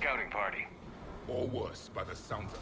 scouting party. Or worse, by the sounds of it.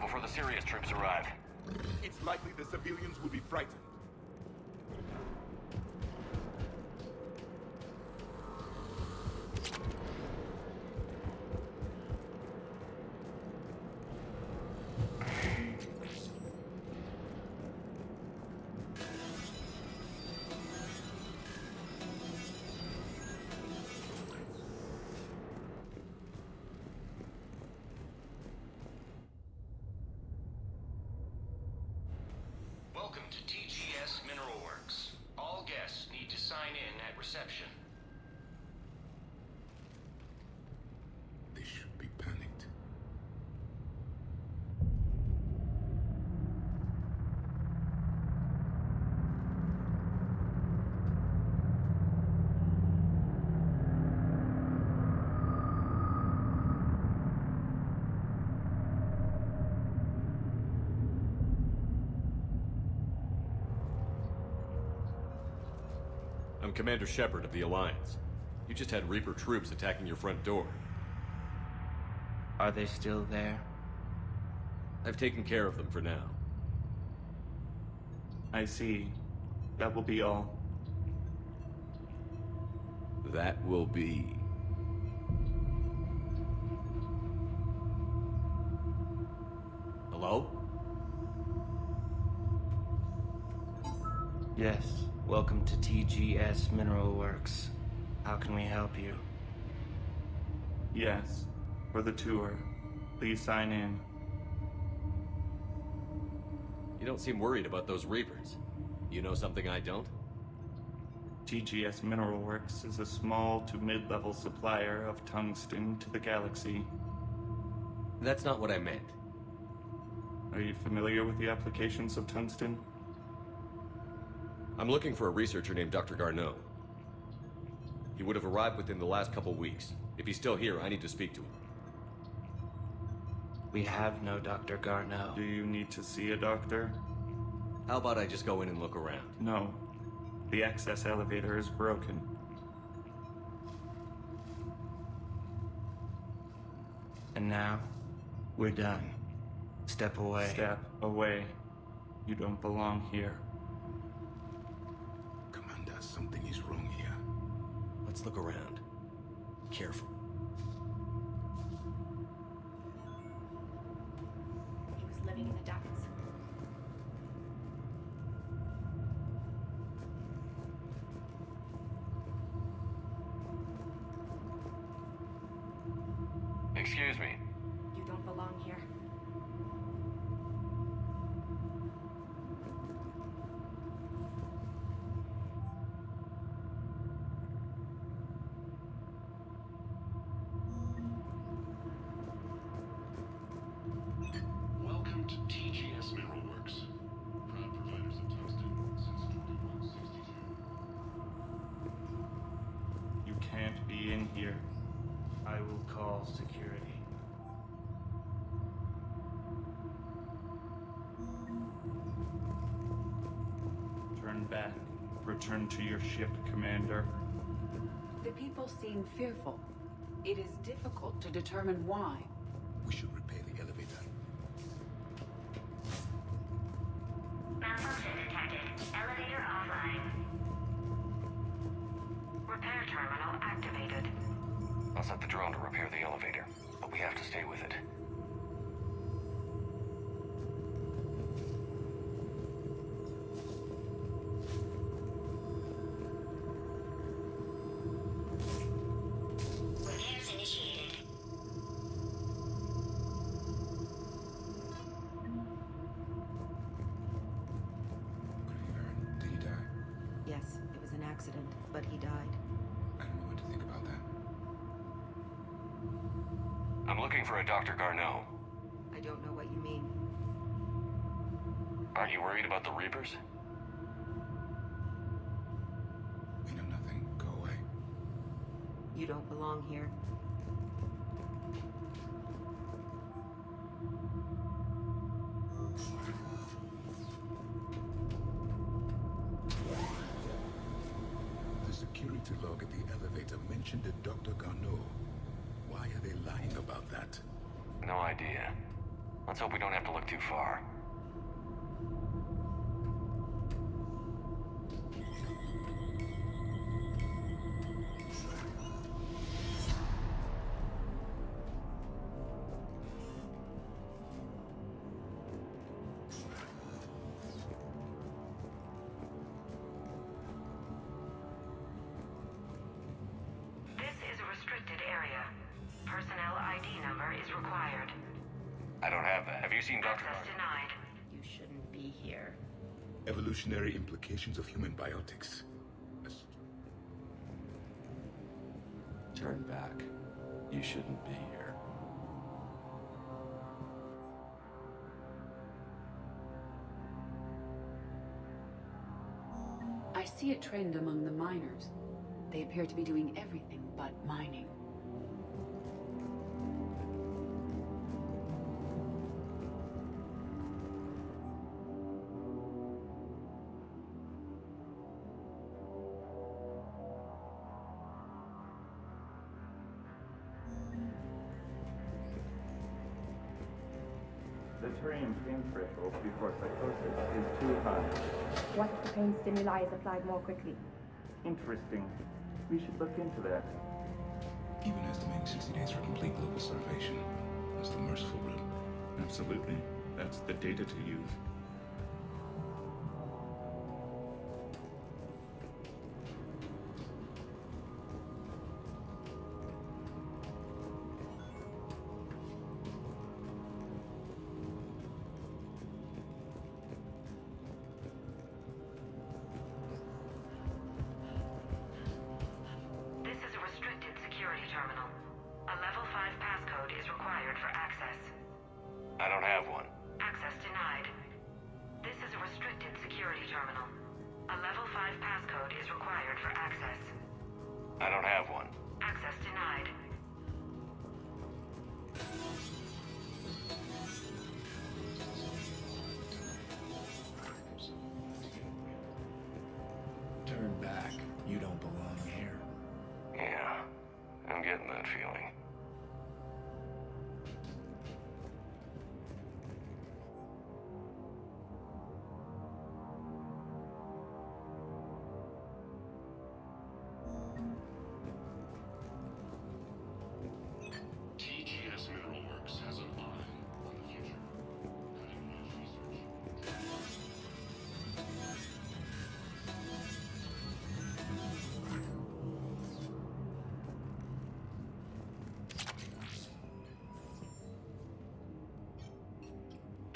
Before the serious troops arrive. It's likely the civilians will be frightened. Welcome to TGS Mineral Works. All guests need to sign in at reception. They should be panicked. I'm Commander Shepard of the Alliance. You just had Reaper troops attacking your front door. Are they still there? I've taken care of them for now. I see. That will be all. That will be... Hello? Yes. Welcome to TGS Mineral Works. How can we help you? Yes. For the tour. Please sign in. You don't seem worried about those Reapers. You know something I don't? TGS Mineral Works is a small to mid-level supplier of tungsten to the galaxy. That's not what I meant. Are you familiar with the applications of tungsten? I'm looking for a researcher named Dr. Garneau. He would have arrived within the last couple weeks. If he's still here, I need to speak to him. We have no Dr. Garneau. Do you need to see a doctor? How about I just go in and look around? No. The access elevator is broken. And now, we're done. Step away. Step away. You don't belong here. Commander, something is wrong here. Let's look around. Careful. He was living in the ducts. Excuse me. You don't belong here. Welcome to TGS Mineral Works. Proud providers of tungsten since 2162. You can't be in here. I will call security. Turn back. Return to your ship, Commander. The people seem fearful. It is difficult to determine why. We should repair the elevator. Malfunction detected. Elevator offline. Repair terminal activated. I'll set the drone to repair the elevator, but we have to stay with it. accident, but he died. I don't know what to think about that. I'm looking for a Dr. Garneau. I don't know what you mean. Aren't you worried about the Reapers? We know nothing. Go away. You don't belong here. The security log at the elevator mentioned a Dr. Garneau. Why are they lying about that? No idea. Let's hope we don't have to look too far. This is a restricted area. Personnel ID number is required. I don't have that. Have you seen Dr. Access Garneau? denied. You shouldn't be here. Evolutionary implications of human biotics. Turn back. You shouldn't be here. I see a trend among the miners. They appear to be doing everything but mining. The Turian pain threshold before psychosis is too high. What if the pain stimuli is applied more quickly? Interesting. We should look into that. Even estimating 60 days for complete global starvation. That's the merciful route. Absolutely. That's the data to use. This is a restricted security terminal. A level 5 passcode is required for access. I don't have one. Access denied. This is a restricted security terminal. A level 5 passcode is required for access. I don't have one. Access denied. Turn back. You don't belong here. Yeah, I'm getting that feeling. TGS Mineral Works has an eye on the future. Cutting-edge research.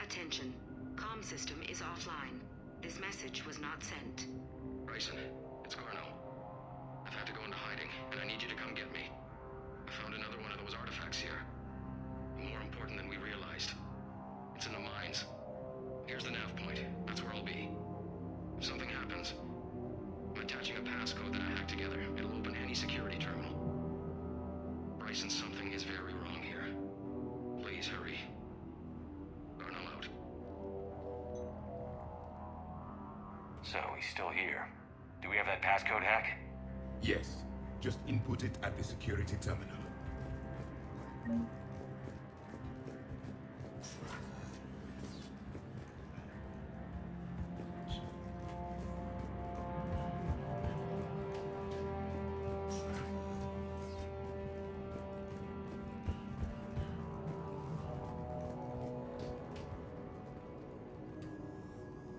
Attention. Comm system is offline. This message was not sent. Bryson, it's Garneau. I've had to go into hiding, and I need you to come get me. I found another one of those artifacts here. More important than we realized. It's in the mines. Here's the nav point. That's where I'll be. If something happens, I'm attaching a passcode that I hacked together. It'll open any security terminal. Bryson, something is very wrong here. Please hurry. Garneau out. So, he's still here. Do we have that passcode hack? Yes. Just input it at the security terminal.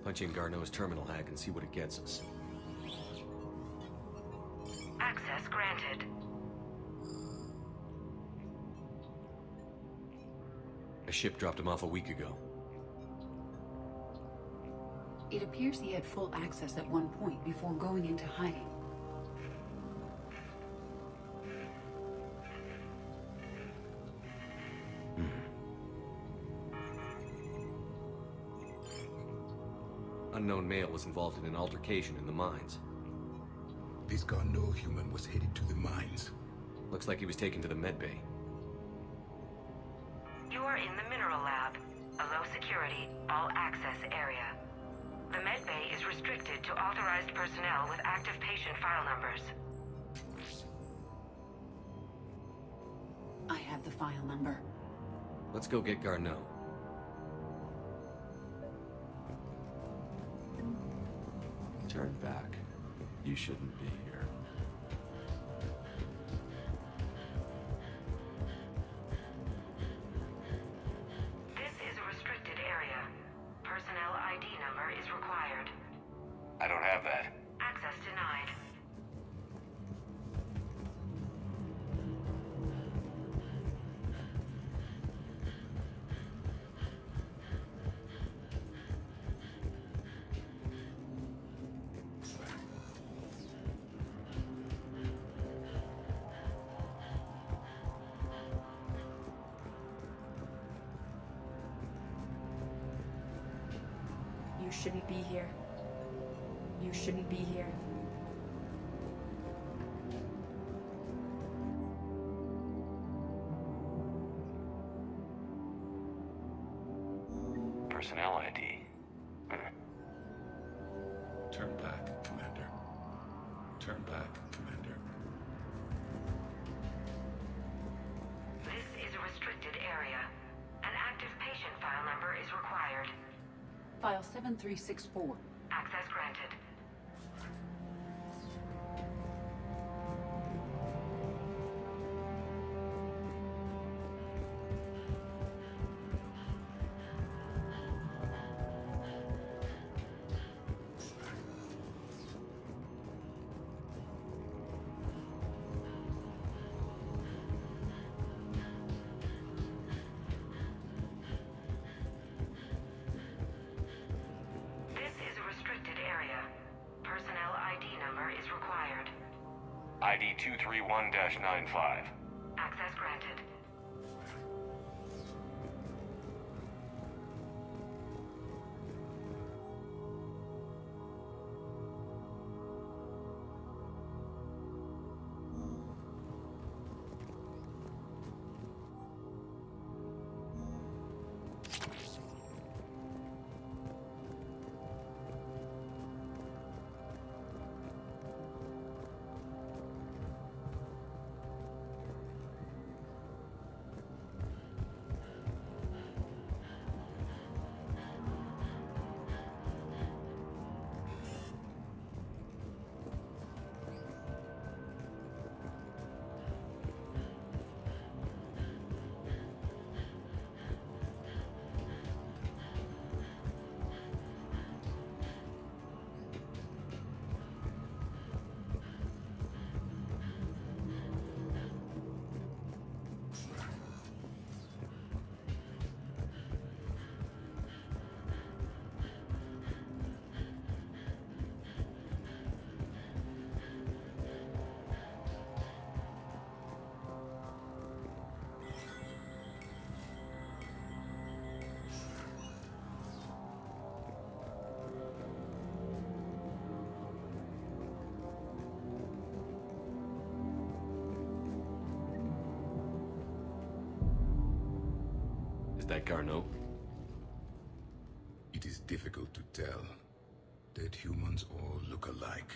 Punch in Garneau's terminal hack and see what it gets us. Access granted. A ship dropped him off a week ago. It appears he had full access at one point before going into hiding. Unknown male was involved in an altercation in the mines. This Garneau human was headed to the mines. Looks like he was taken to the medbay. You are in the mineral lab, a low-security, all-access area. The medbay is restricted to authorized personnel with active patient file numbers. I have the file number. Let's go get Garneau. Turn back. You shouldn't be here. This is a restricted area. Personnel ID number is required. I don't have that. Access denied. You shouldn't be here. You shouldn't be here. Personnel ID. Turn back, Commander. Turn back, Commander. This is a restricted area. An active patient file number is required. File 7364. Access granted. This is a restricted area. Personnel ID number is required. ID 231-95. Access granted. Is that Garneau? It is difficult to tell. Dead humans all look alike.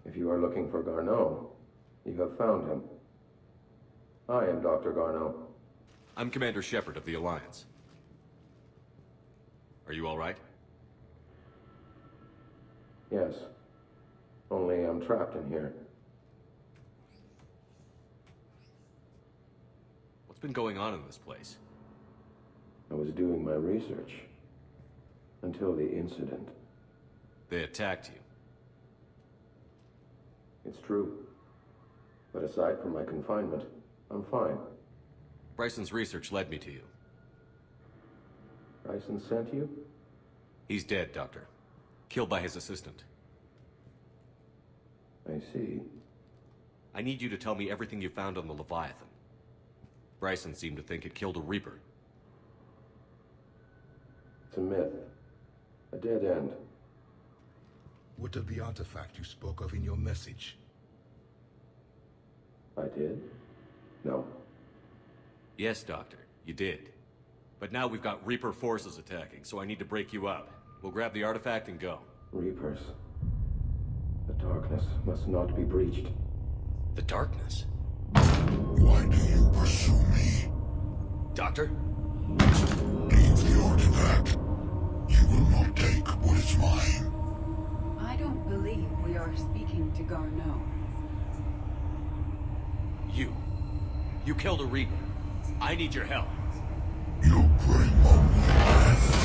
If you are looking for Garneau, you have found him. I am Dr. Garneau. I'm Commander Shepard of the Alliance. Are you all right? Yes. Only I'm trapped in here. What's been going on in this place? I was doing my research. Until the incident. They attacked you. It's true. But aside from my confinement, I'm fine. Bryson's research led me to you. Bryson sent you? He's dead, Doctor. Killed by his assistant. I see. I need you to tell me everything you found on the Leviathan. Bryson seemed to think it killed a Reaper. It's a myth. A dead end. What of the artifact you spoke of in your message? I did? No. Yes, Doctor, you did. But now we've got Reaper forces attacking, so I need to break you up. We'll grab the artifact and go. Reapers. The darkness must not be breached. The darkness? Why do you pursue me? Doctor? Leave the artifact. You will not take what is mine. I don't believe we are speaking to Garneau. You killed a Reaper. I need your help. You bring only death.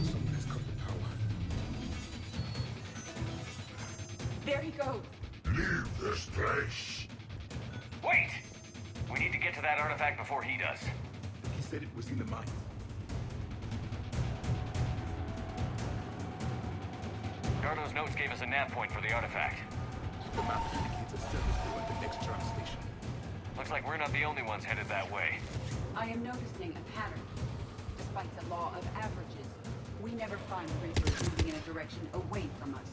Someone has cut the power. There he goes. Leave this place. Wait! We need to get to that artifact before he does. He said it was in the mine. Gardo's notes gave us a nav point for the artifact. The map indicates a service door at the next tram station. Looks like we're not the only ones headed that way. I am noticing a pattern. Despite the law of averages, we never find Reapers moving in a direction away from us.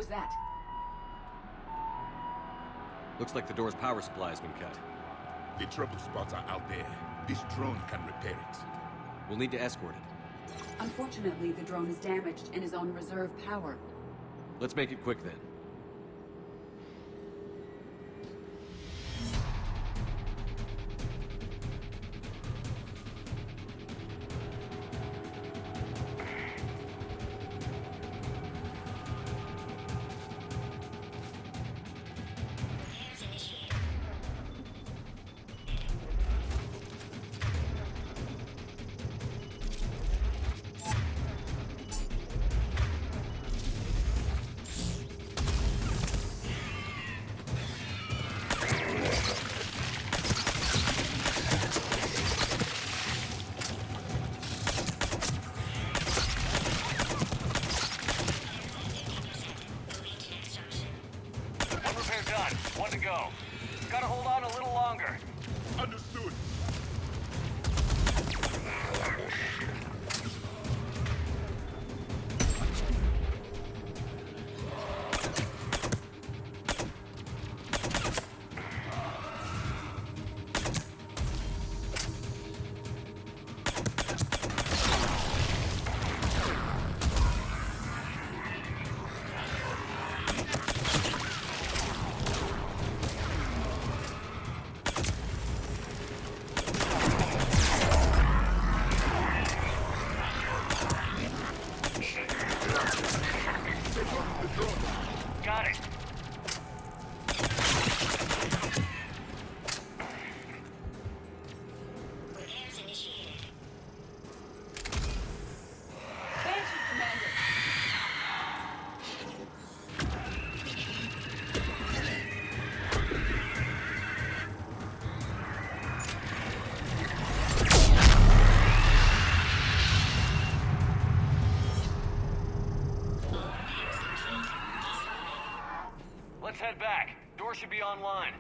was that? Looks like the door's power supply has been cut. The trouble spots are out there. This drone can repair it. We'll need to escort it. Unfortunately, the drone is damaged and is on reserve power. Let's make it quick then. One to go. Gotta hold on a little longer. Understood. Got it. Let's head back. Door should be online.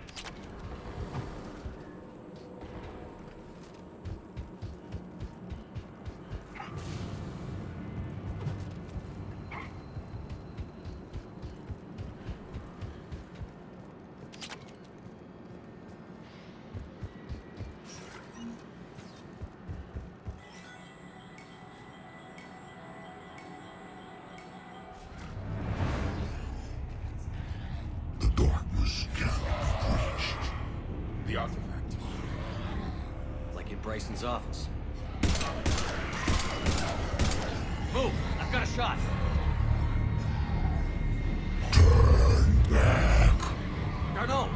The artifact. Like in Bryson's office. Move! I've got a shot! Turn back. Garneau!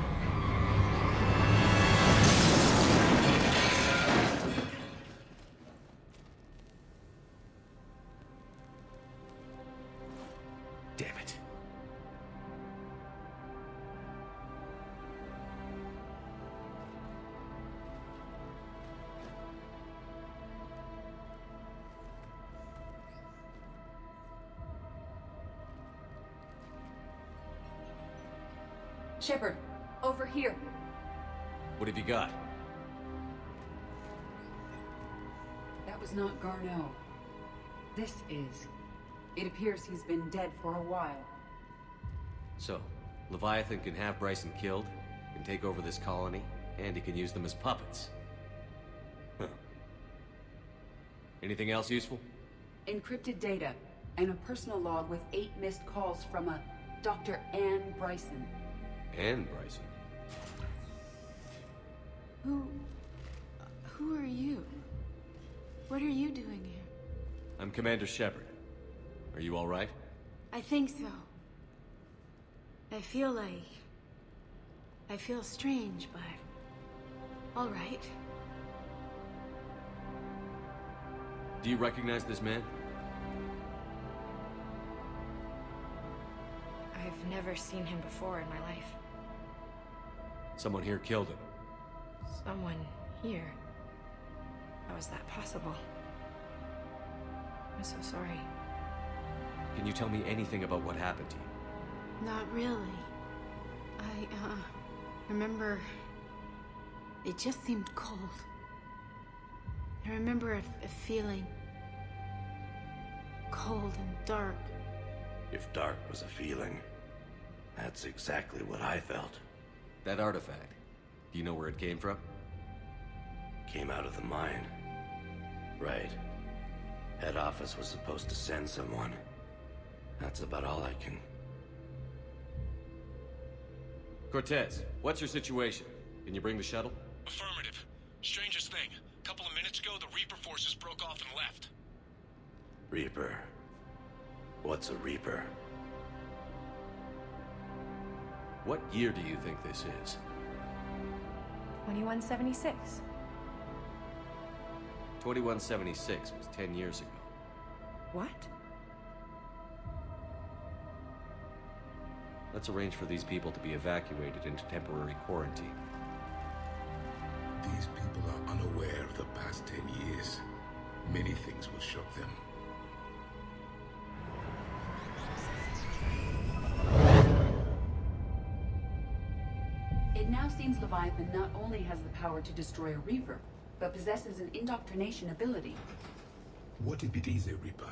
Damn it. Shepard, over here. What have you got? That was not Garneau. This is. It appears he's been dead for a while. So, Leviathan can have Bryson killed, can take over this colony, and he can use them as puppets. Huh. Anything else useful? Encrypted data, and a personal log with 8 missed calls from a Dr. Ann Bryson. And Bryson. Who are you? What are you doing here? I'm Commander Shepard. Are you all right? I think so. I feel strange, but all right. Do you recognize this man? I've never seen him before in my life. Someone here killed him. Someone here? How is that possible? I'm so sorry. Can you tell me anything about what happened to you? Not really. I, remember... It just seemed cold. I remember a feeling... cold and dark. If dark was a feeling, That's exactly what I felt. That artifact, do you know where it came from? Came out of the mine. Right. Head office was supposed to send someone. That's about all I can... Cortez, what's your situation? Can you bring the shuttle? Affirmative. Strangest thing. A couple of minutes ago, the Reaper forces broke off and left. Reaper. What's a Reaper? What year do you think this is? 2176. 2176 was 10 years ago. What? Let's arrange for these people to be evacuated into temporary quarantine. These people are unaware of the past 10 years. Many things will shock them. It now seems Leviathan not only has the power to destroy a Reaper, but possesses an indoctrination ability. What if it is a Reaper?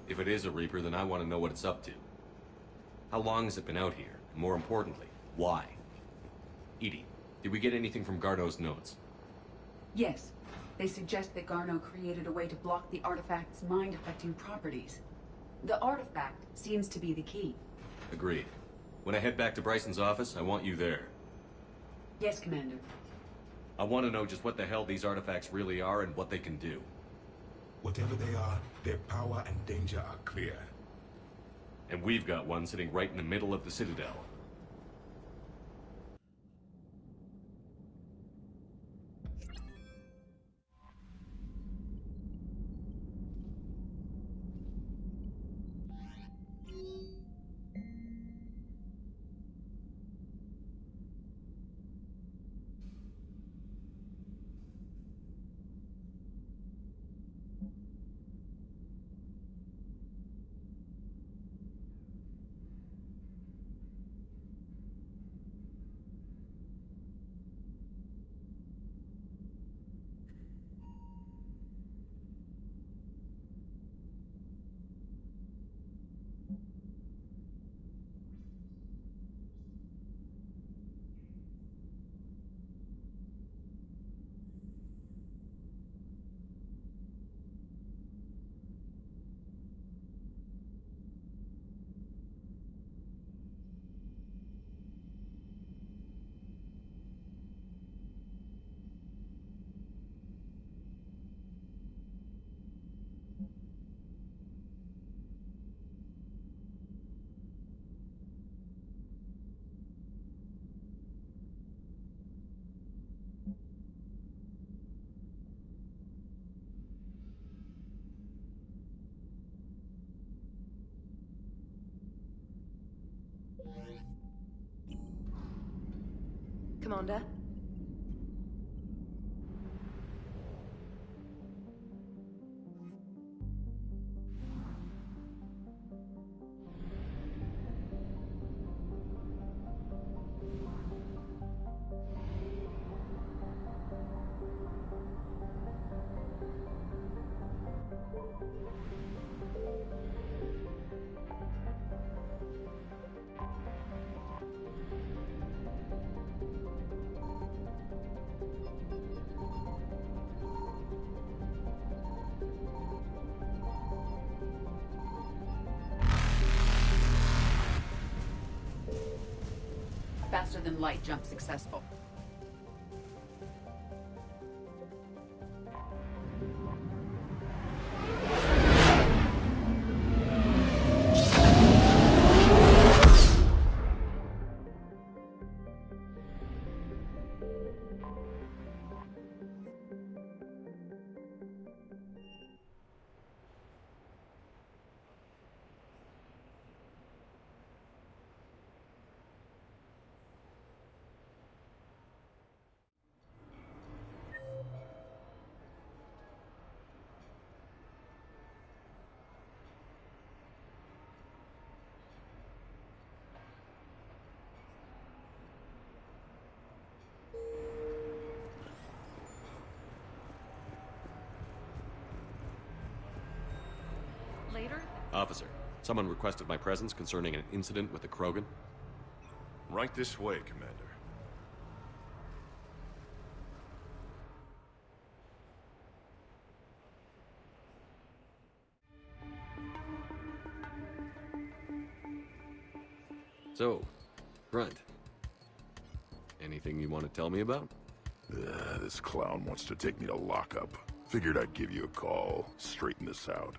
If it is a Reaper, then I want to know what it's up to. How long has it been out here? And more importantly, why? Edie, did we get anything from Garneau's notes? Yes. They suggest that Garneau created a way to block the artifact's mind-affecting properties. The artifact seems to be the key. Agreed. When I head back to Bryson's office, I want you there. Yes, Commander. I want to know just what the hell these artifacts really are and what they can do. Whatever they are, their power and danger are clear. And we've got one sitting right in the middle of the Citadel. Commander? Faster than light jump successful. Later? Officer, Someone requested my presence concerning an incident with the Krogan. Right this way, Commander. So, Grunt. Anything you want to tell me about? This clown wants to take me to lockup. Figured I'd give you a call, straighten this out.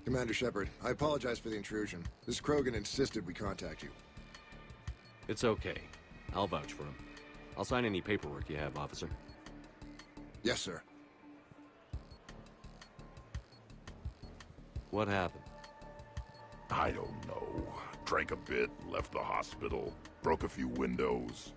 Commander Shepard, I apologize for the intrusion. This Krogan insisted we contact you. It's okay. I'll vouch for him. I'll sign any paperwork you have, officer. Yes, sir. What happened? I don't know. Drank a bit, left the hospital, broke a few windows.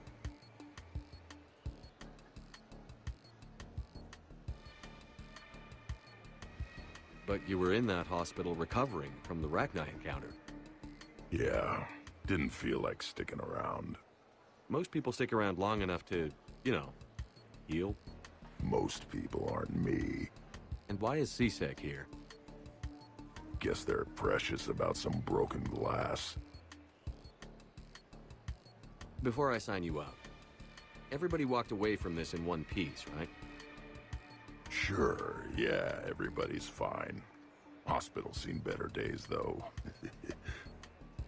But you were in that hospital recovering from the Rachni encounter. Yeah, didn't feel like sticking around. Most people stick around long enough to, heal. Most people aren't me. And why is CSEC here? Guess they're precious about some broken glass. Before I sign you out, everybody walked away from this in one piece, right? Sure, yeah, everybody's fine. Hospital's seen better days, though.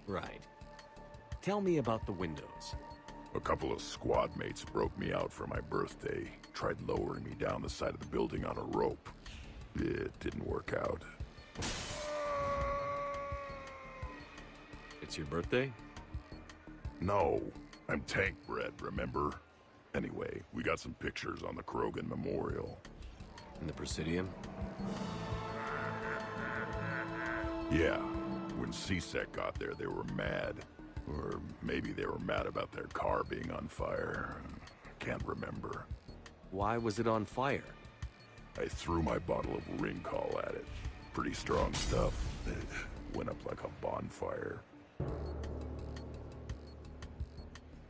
Right. Tell me about the windows. A couple of squad mates broke me out for my birthday. Tried lowering me down the side of the building on a rope. It didn't work out. It's your birthday? No, I'm tank bred, remember? Anyway, we got some pictures on the Krogan Memorial. In the Presidium? Yeah, when CSEC got there, they were mad. Or maybe they were mad about their car being on fire. Can't remember. Why was it on fire? I threw my bottle of ring call at it. Pretty strong stuff. Went up like a bonfire.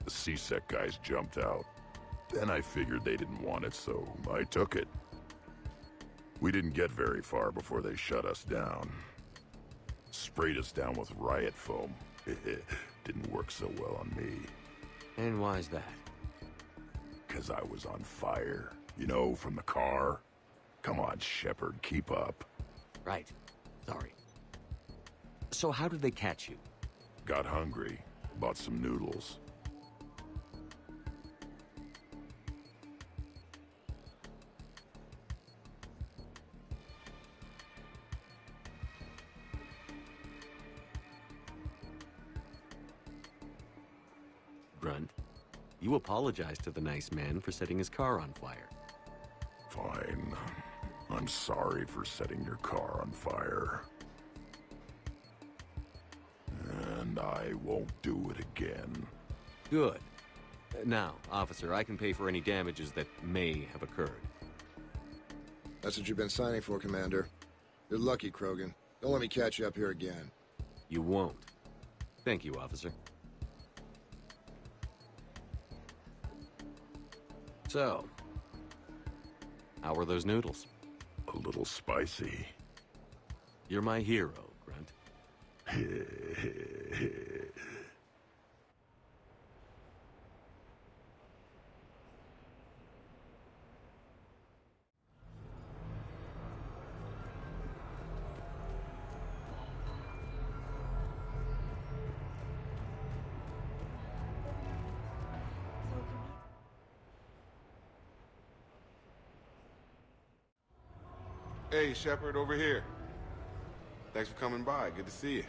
The CSEC guys jumped out. Then I figured they didn't want it, so I took it. We didn't get very far before they shut us down. Sprayed us down with riot foam. Didn't work so well on me. And why's that? 'Cause I was on fire. You know, from the car. Come on, Shepard, keep up. Right. Sorry. So how did they catch you? Got hungry. Bought some noodles. Grunt, you apologized to the nice man for setting his car on fire. Fine. I'm sorry for setting your car on fire. And I won't do it again. Good. Now, officer, I can pay for any damages that may have occurred. That's what you've been signing for, Commander. You're lucky, Krogan. Don't let me catch you up here again. You won't. Thank you, officer. So, how were those noodles? A little spicy. You're my hero, Grunt. Hey, Shepard, over here. Thanks for coming by. Good to see you.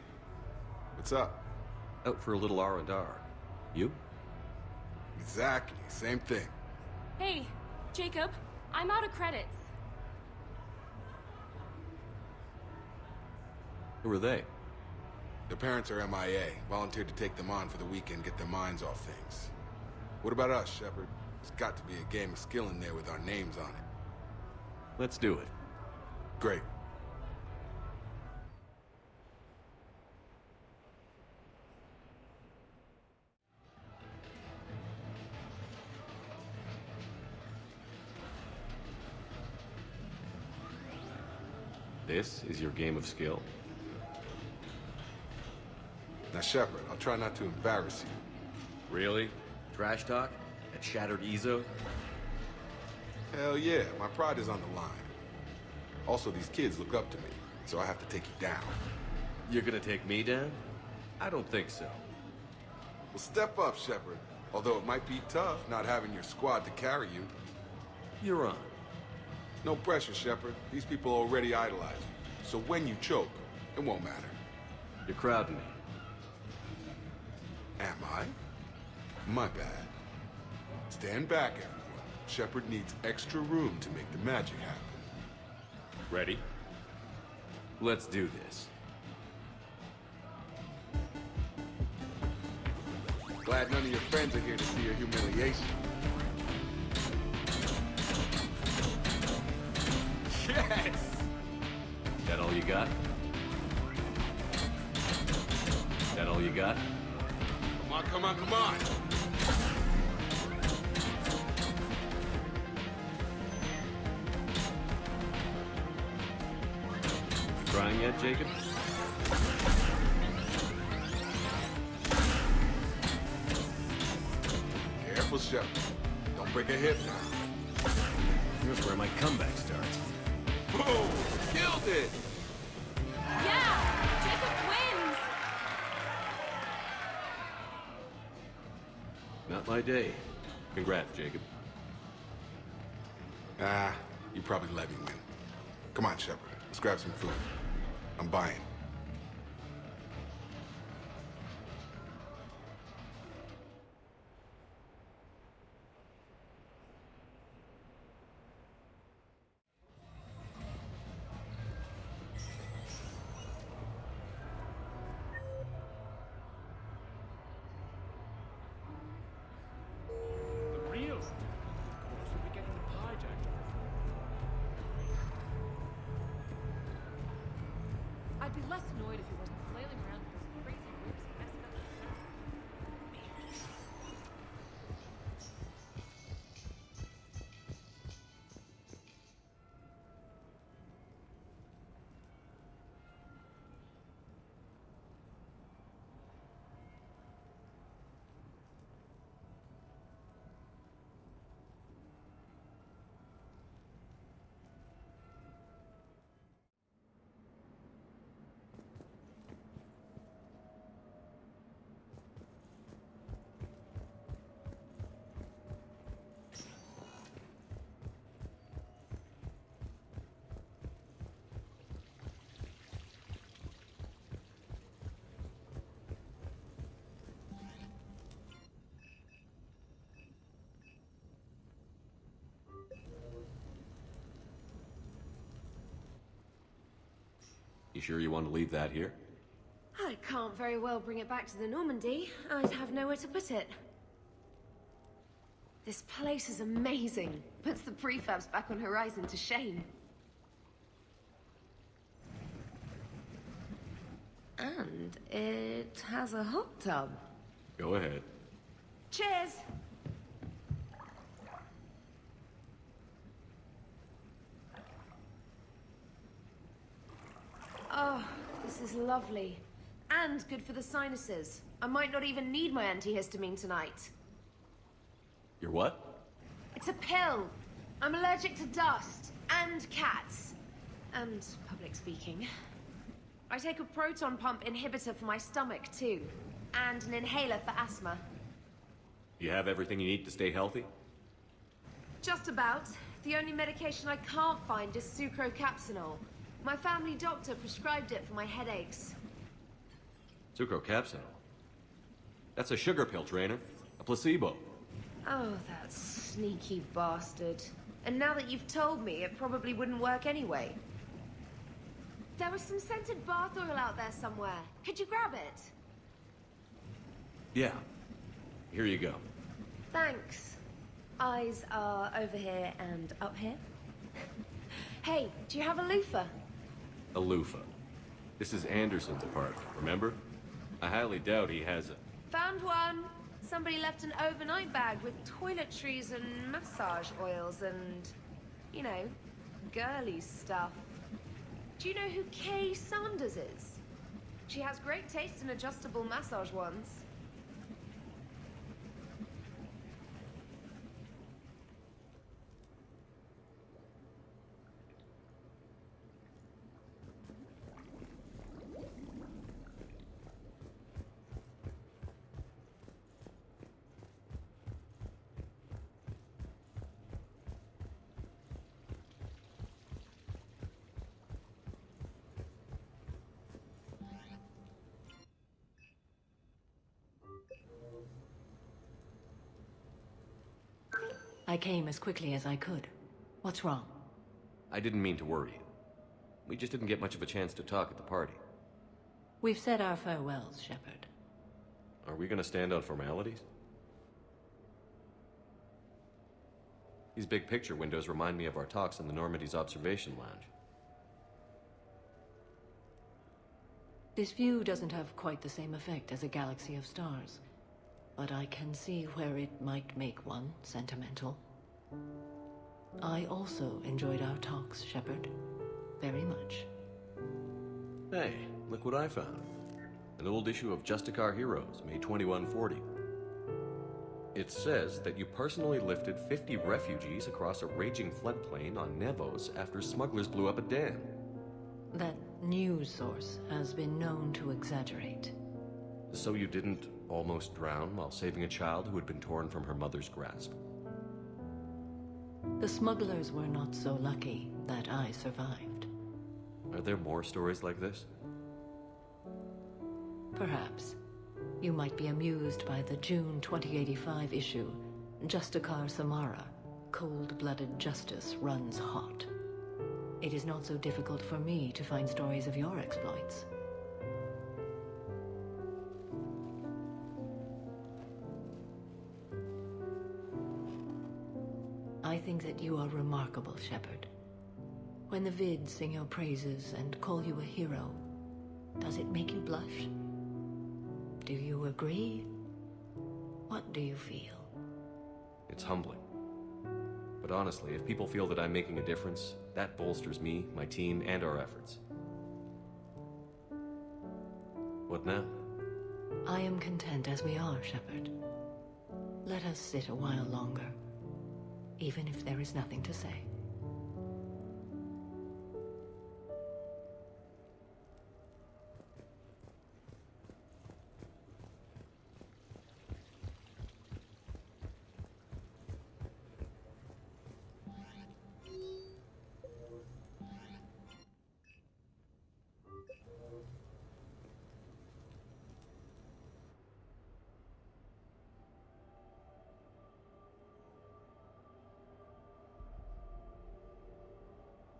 What's up? Out for a little R&R. You? Exactly. Same thing. Hey, Jacob, I'm out of credits. Who are they? Their parents are MIA. Volunteered to take them on for the weekend, get their minds off things. What about us, Shepard? There's got to be a game of skill in there with our names on it. Let's do it. Great. This is your game of skill? Now, Shepard, I'll try not to embarrass you. Really? Trash talk? At Shattered Ezo? Hell yeah, my pride is on the line. Also, these kids look up to me, so I have to take you down. You're gonna take me down? I don't think so. Well, step up, Shepard. Although it might be tough not having your squad to carry you. You're on. No pressure, Shepard. These people already idolize you. So when you choke, it won't matter. You're crowding me. Am I? My bad. Stand back, everyone. Shepard needs extra room to make the magic happen. Ready? Let's do this. Glad none of your friends are here to see your humiliation. Yes! That all you got? That all you got? Come on, come on, come on! Trying yet, Jacob? Careful, Shepard. Don't break a hip now. Here's where my comeback starts. Boom! Killed it! Yeah! Jacob wins! Not my day. Congrats, Jacob. Ah, you probably let me win. Come on, Shepard. Let's grab some food. I'm buying. The real Of course, we'll be getting the hijacked on I'd be less annoyed if he wasn't flailing around with his crazy whips and messing up the show. You sure you want to leave that here? I can't very well bring it back to the Normandy. I'd have nowhere to put it. This place is amazing. Puts the prefabs back on Horizon to shame. And it has a hot tub. Go ahead. Cheers! Oh, this is lovely. And good for the sinuses. I might not even need my antihistamine tonight. You're what? It's a pill. I'm allergic to dust. And cats. And public speaking. I take a proton pump inhibitor for my stomach, too. And an inhaler for asthma. You have everything you need to stay healthy? Just about. The only medication I can't find is sucrocapsinol. My family doctor prescribed it for my headaches. Sucrocapsinol? That's a sugar pill, Trainer. A placebo. Oh, that sneaky bastard. And now that you've told me, it probably wouldn't work anyway. There was some scented bath oil out there somewhere. Could you grab it? Yeah. Here you go. Thanks. Eyes are over here and up here. Hey, do you have a loofah? A loofah. This is Anderson's apartment, remember? I highly doubt he has a... Found one. Somebody left an overnight bag with toiletries and massage oils and, you know, girly stuff. Do you know who Kay Sanders is? She has great taste in adjustable massage ones. I came as quickly as I could. What's wrong? I didn't mean to worry you. We just didn't get much of a chance to talk at the party. We've said our farewells, Shepard. Are we gonna stand on formalities? These big picture windows remind me of our talks in the Normandy's observation lounge. This view doesn't have quite the same effect as a galaxy of stars, but I can see where it might make one sentimental. I also enjoyed our talks, Shepard. Very much. Hey, look what I found. An old issue of Justicar Heroes, May 2140. It says that you personally lifted 50 refugees across a raging floodplain on Nevos after smugglers blew up a dam. That news source has been known to exaggerate. So you didn't almost drown while saving a child who had been torn from her mother's grasp? The smugglers were not so lucky that I survived. Are there more stories like this? Perhaps. You might be amused by the June 2085 issue, Justicar Samara, Cold-Blooded Justice Runs Hot. It is not so difficult for me to find stories of your exploits. I think that you are remarkable, Shepard. When the vids sing your praises and call you a hero, does it make you blush? Do you agree? What do you feel? It's humbling. But honestly, if people feel that I'm making a difference, that bolsters me, my team, and our efforts. What now? I am content as we are, Shepard. Let us sit a while longer, even if there is nothing to say.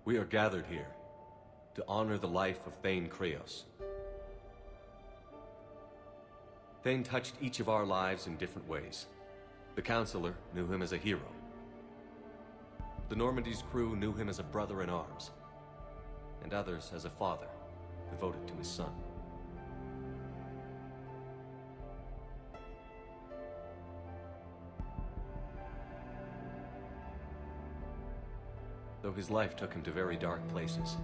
We are gathered here to honor the life of Thane Kreos. Thane touched each of our lives in different ways. The Counselor knew him as a hero. The Normandy's crew knew him as a brother in arms, and others as a father devoted to his son. Though his life took him to very dark places,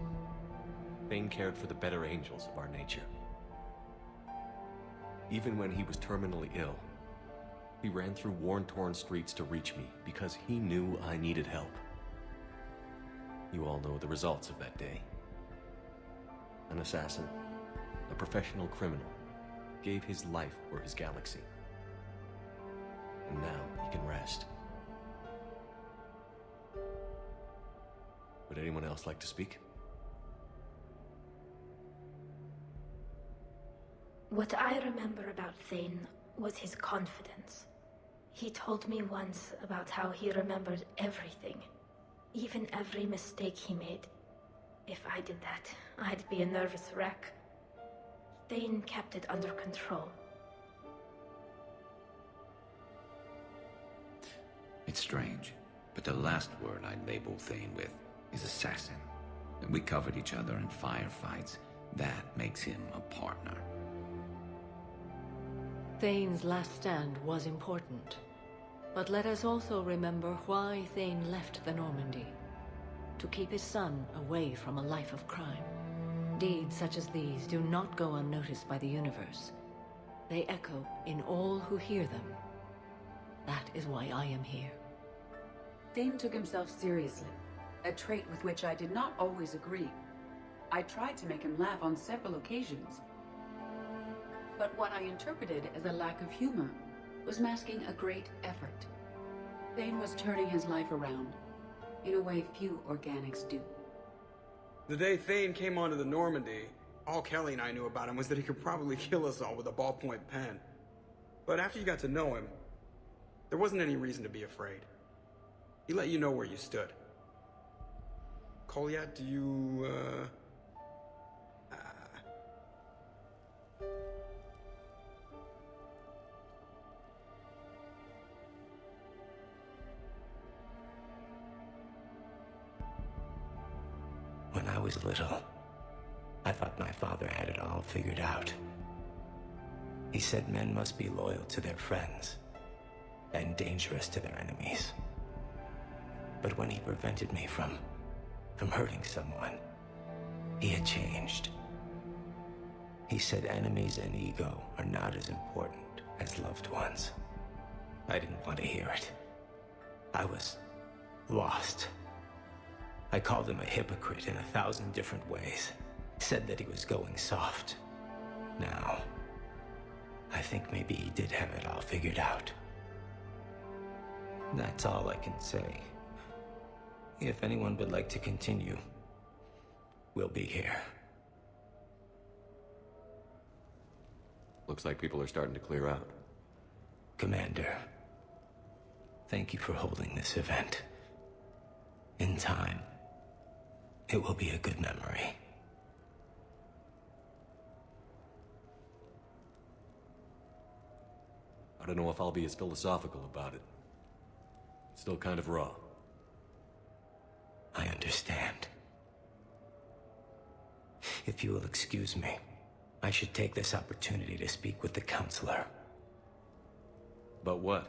Thane cared for the better angels of our nature. Even when he was terminally ill, he ran through worn-torn streets to reach me because he knew I needed help. You all know the results of that day. An assassin, a professional criminal, gave his life for his galaxy. And now he can rest. Would anyone else like to speak? What I remember about Thane was his confidence. He told me once about how he remembered everything, even every mistake he made. If I did that, I'd be a nervous wreck. Thane kept it under control. It's strange, but the last word I'd label Thane with is assassin. We covered each other in firefights. That makes him a partner. Thane's last stand was important, but let us also remember why Thane left the Normandy. To keep his son away from a life of crime. Deeds such as these do not go unnoticed by the universe. They echo in all who hear them. That is why I am here. Thane took himself seriously, a trait with which I did not always agree. I tried to make him laugh on several occasions. But what I interpreted as a lack of humor was masking a great effort. Thane was turning his life around, in a way few organics do. The day Thane came onto the Normandy, all Kelly and I knew about him was that he could probably kill us all with a ballpoint pen. But after you got to know him, there wasn't any reason to be afraid. He let you know where you stood. Kolyat, do you, When I was little, I thought my father had it all figured out. He said men must be loyal to their friends and dangerous to their enemies. But when he prevented me from hurting someone, he had changed. He said enemies and ego are not as important as loved ones. I didn't want to hear it. I was lost. I called him a hypocrite in 1,000 different ways. Said that he was going soft. Now, I think maybe he did have it all figured out. That's all I can say. If anyone would like to continue, we'll be here. Looks like people are starting to clear out. Commander, thank you for holding this event. In time, it will be a good memory. I don't know if I'll be as philosophical about it. It's still kind of raw. I understand. If you will excuse me, I should take this opportunity to speak with the counselor. About what?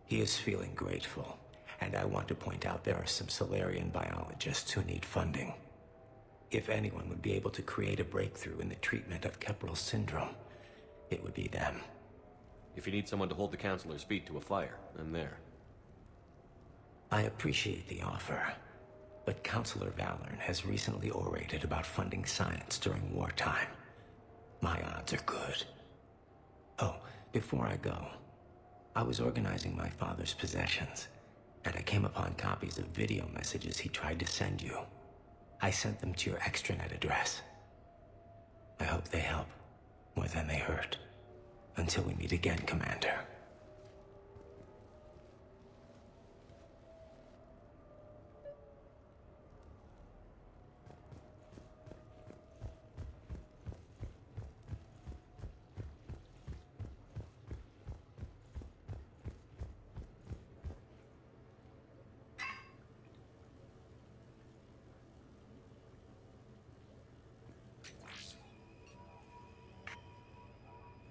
He is feeling grateful, and I want to point out there are some Solarian biologists who need funding. If anyone would be able to create a breakthrough in the treatment of Keppel's syndrome, it would be them. If you need someone to hold the counselor's feet to a fire, I'm there. I appreciate the offer, but Counselor Valorn has recently orated about funding science during wartime. My odds are good. Oh, before I go, I was organizing my father's possessions, and I came upon copies of video messages he tried to send you. I sent them to your extranet address. I hope they help more than they hurt. Until we meet again, Commander.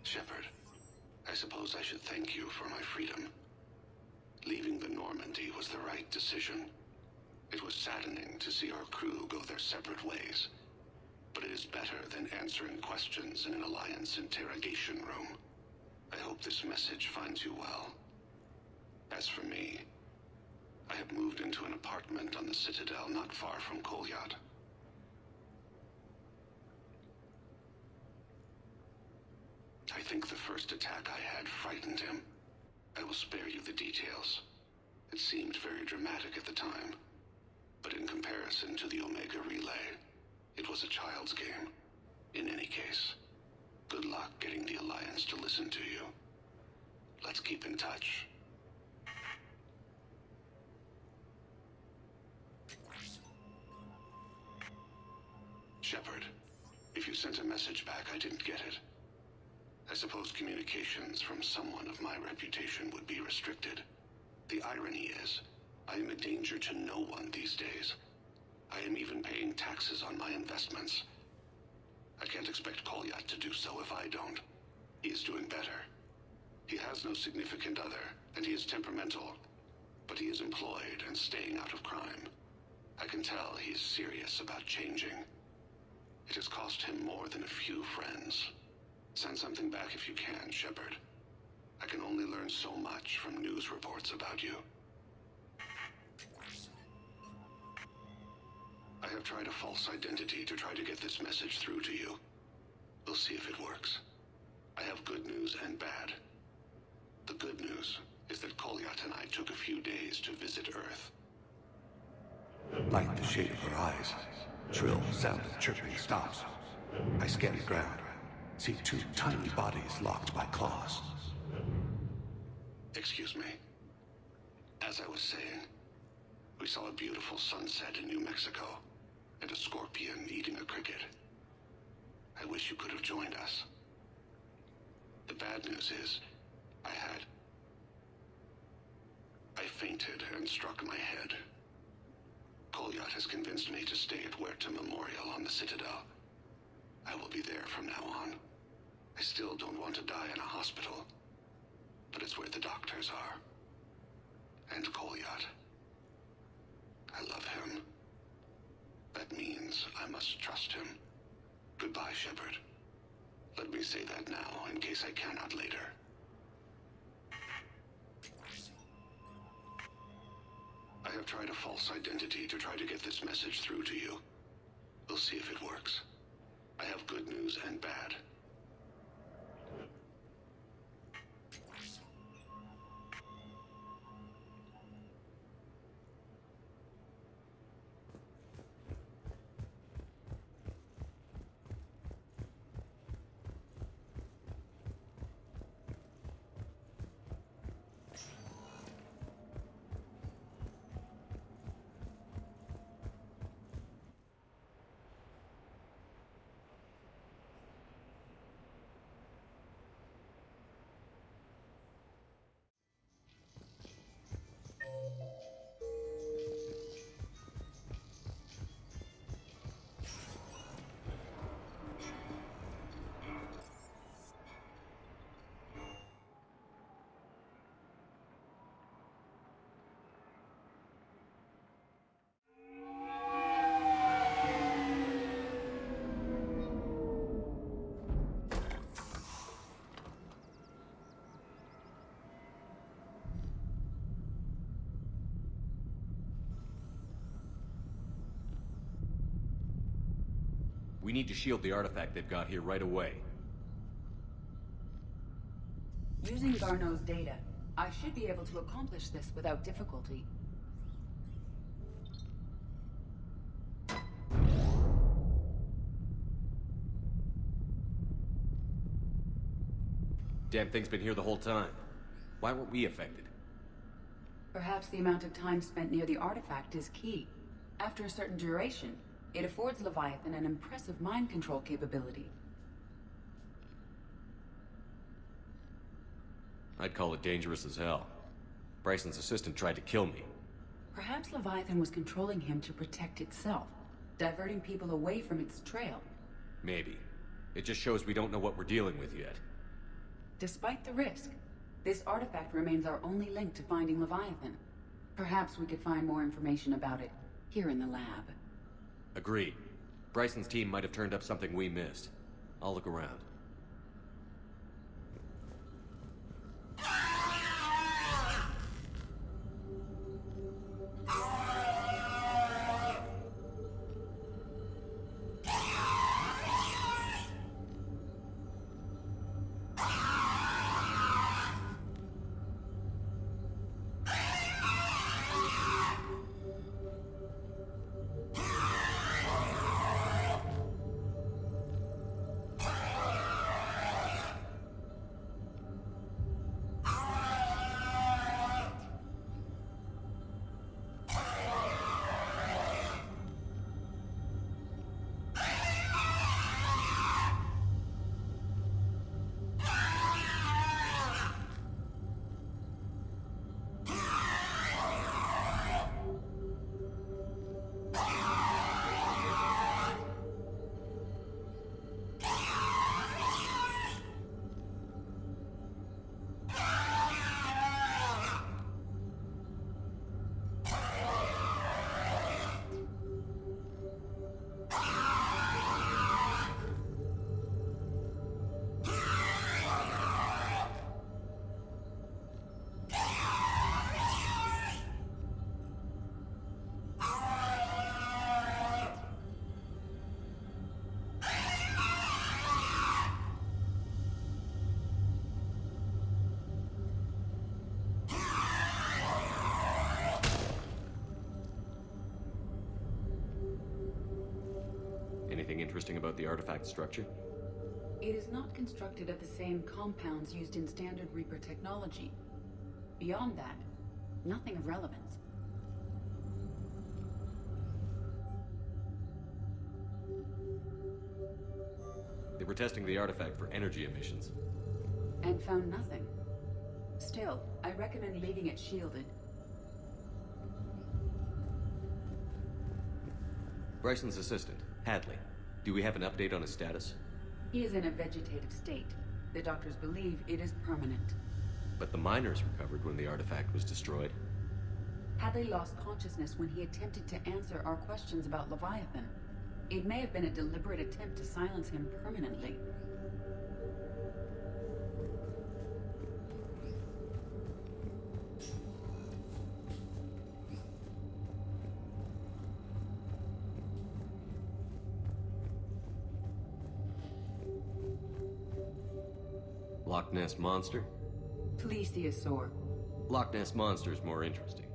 Shepard, I suppose I should thank you for my freedom. Leaving the Normandy was the right decision. It was saddening to see our crew go their separate ways, but it is better than answering questions in an Alliance interrogation room. I hope this message finds you well. As for me, I have moved into an apartment on the Citadel not far from Kolyat. I think the first attack I had frightened him. I will spare you the details. It seemed very dramatic at the time, but in comparison to the Omega Relay, it was a child's game. In any case, good luck getting the Alliance to listen to you. Let's keep in touch. Shepard, if you sent a message back, I didn't get it. I suppose communications from someone of my reputation would be restricted. The irony is, I am a danger to no one these days. I am even paying taxes on my investments. I can't expect Kolyat to do so if I don't. He is doing better. He has no significant other, and he is temperamental, but he is employed and staying out of crime. I can tell he's serious about changing. It has cost him more than a few friends. Send something back if you can, Shepard. I can only learn so much from news reports about you. I have tried a false identity to try to get this message through to you. We'll see if it works. I have good news and bad. The good news is that Kolyat and I took a few days to visit Earth. Like the shade of her eyes, shrill sound of chirping stops. I scan the ground, see two tiny bodies locked by claws. Excuse me. As I was saying, we saw a beautiful sunset in New Mexico, and a scorpion eating a cricket. I wish you could have joined us. The bad news is, I fainted and struck my head. Kolyat has convinced me to stay at Huerta Memorial on the Citadel. I will be there from now on. I still don't want to die in a hospital, but it's where the doctors are. And Kolyat. I love him. That means I must trust him. Goodbye, Shepard. Let me say that now, in case I cannot later. I have tried a false identity to try to get this message through to you. We'll see if it works. I have good news and bad. We need to shield the artifact they've got here right away. Using Garneau's data, I should be able to accomplish this without difficulty. Damn thing's been here the whole time. Why weren't we affected? Perhaps the amount of time spent near the artifact is key. After a certain duration, it affords Leviathan an impressive mind control capability. I'd call it dangerous as hell. Bryson's assistant tried to kill me. Perhaps Leviathan was controlling him to protect itself, diverting people away from its trail. Maybe. It just shows we don't know what we're dealing with yet. Despite the risk, this artifact remains our only link to finding Leviathan. Perhaps we could find more information about it here in the lab. Agreed. Bryson's team might have turned up something we missed. I'll look around. interesting about the artifact structure? It is not constructed of the same compounds used in standard Reaper technology. Beyond that, nothing of relevance. They were testing the artifact for energy emissions. And found nothing. Still, I recommend leaving it shielded. Bryson's assistant, Hadley. Do we have an update on his status? He is in a vegetative state. The doctors believe it is permanent. But the miners recovered when the artifact was destroyed. Hadley lost consciousness when he attempted to answer our questions about Leviathan. It may have been a deliberate attempt to silence him permanently. Loch Ness Monster? Plesiosaur. Loch Ness Monster is more interesting.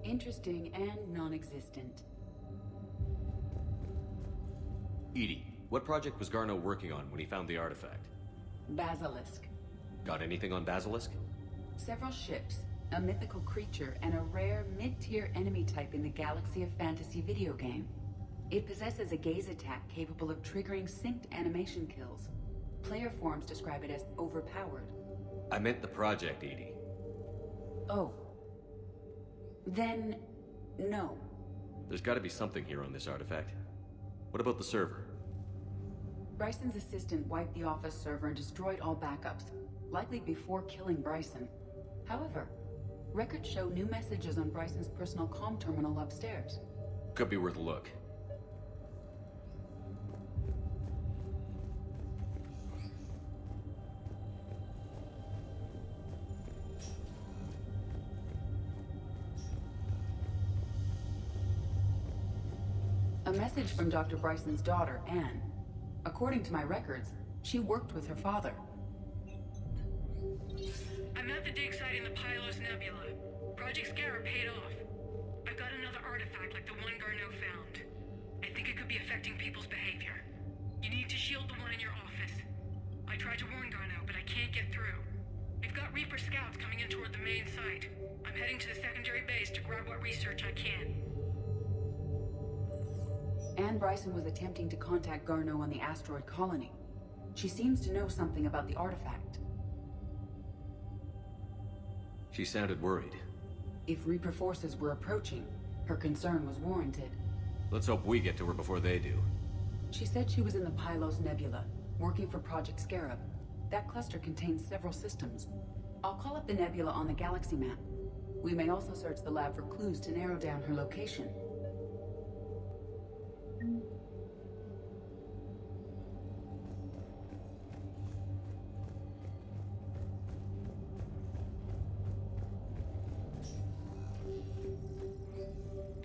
Interesting and non-existent. Edie, what project was Garneau working on when he found the artifact? Basilisk. Got anything on Basilisk? Several ships, a mythical creature, and a rare mid-tier enemy type in the Galaxy of Fantasy video game. It possesses a gaze attack capable of triggering synced animation kills. Player forums describe it as overpowered. I meant the project, Edie. Oh. Then, no. There's gotta be something here on this artifact. What about the server? Bryson's assistant wiped the office server and destroyed all backups, likely before killing Bryson. However, records show new messages on Bryson's personal comm terminal upstairs. Could be worth a look. A message from Dr. Bryson's daughter, Anne. According to my records, she worked with her father. I'm at the dig site in the Pylos Nebula. Project Scarab paid off. I've got another artifact like the one Garneau found. I think it could be affecting people's behavior. You need to shield the one in your office. I tried to warn Garneau, but I can't get through. We've got Reaper scouts coming in toward the main site. I'm heading to the secondary base to grab what research I can. Anne Bryson was attempting to contact Garneau on the asteroid colony. She seems to know something about the artifact. She sounded worried. If Reaper forces were approaching, her concern was warranted. Let's hope we get to her before they do. She said she was in the Pylos Nebula, working for Project Scarab. That cluster contains several systems. I'll call up the nebula on the galaxy map. We may also search the lab for clues to narrow down her location.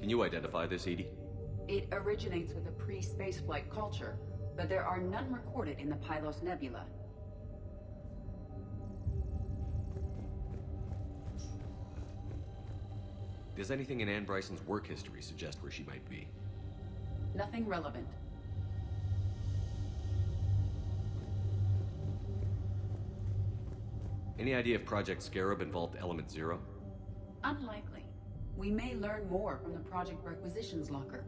Can you identify this, Edie? It originates with a pre-spaceflight culture, but there are none recorded in the Pylos Nebula. Does anything in Anne Bryson's work history suggest where she might be? Nothing relevant. Any idea if Project Scarab involved Element Zero? Unlikely. We may learn more from the Project Requisitions Locker.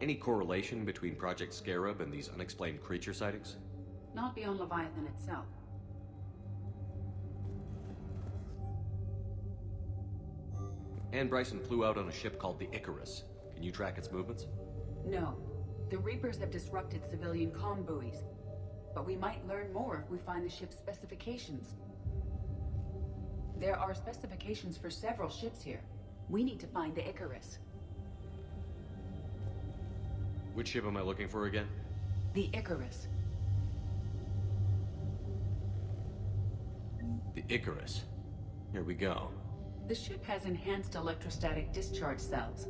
Any correlation between Project Scarab and these unexplained creature sightings? Not beyond Leviathan itself. Anne Bryson flew out on a ship called the Icarus. Can you track its movements? No. The Reapers have disrupted civilian comm buoys. But we might learn more if we find the ship's specifications. There are specifications for several ships here. We need to find the Icarus. Which ship am I looking for again? The Icarus. The Icarus. Here we go. The ship has enhanced electrostatic discharge cells.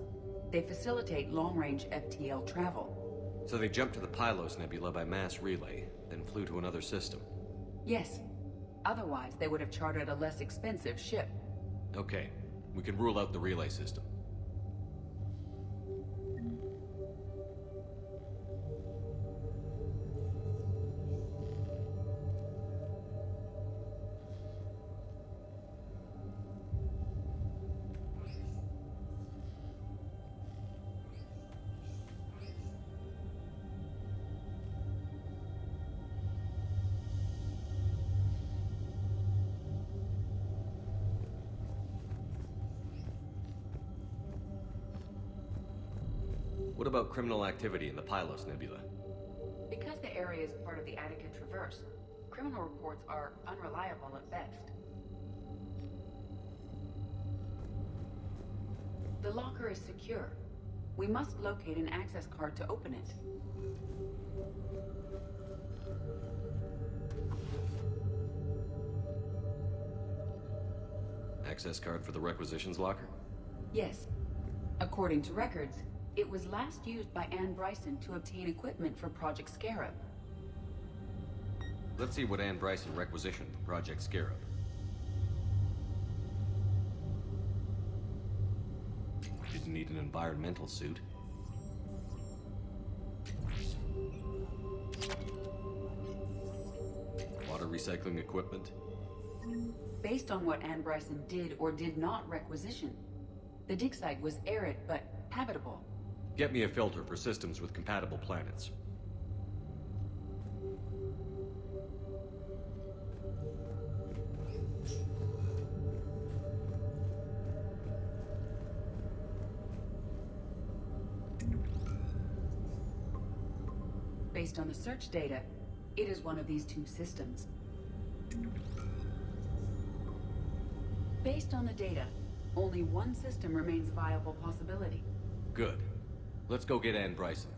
They facilitate long-range FTL travel. So they jumped to the Pylos Nebula by mass relay, then flew to another system. Yes. Otherwise, they would have chartered a less expensive ship. Okay, we can rule out the relay system. What about criminal activity in the Pylos Nebula? Because the area is part of the Attica Traverse, criminal reports are unreliable at best. The locker is secure. We must locate an access card to open it. Access card for the requisitions locker? Yes. According to records, it was last used by Anne Bryson to obtain equipment for Project Scarab. Let's see what Anne Bryson requisitioned for Project Scarab. Didn't need an environmental suit. Water recycling equipment. Based on what Anne Bryson did or did not requisition, the dig site was arid but habitable. Get me a filter for systems with compatible planets. Based on the search data, it is one of these two systems. Based on the data, only one system remains a viable possibility. Good. Let's go get Anne Bryson.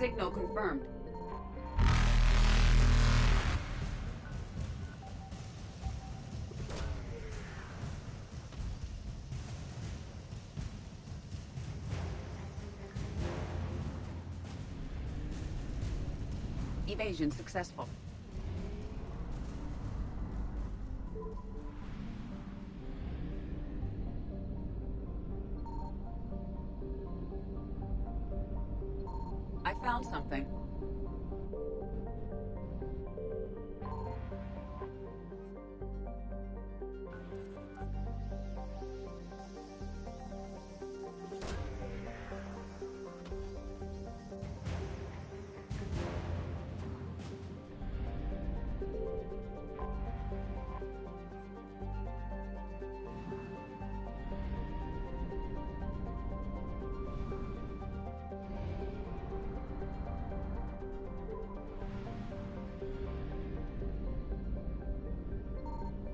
Signal confirmed. Evasion successful. I found something.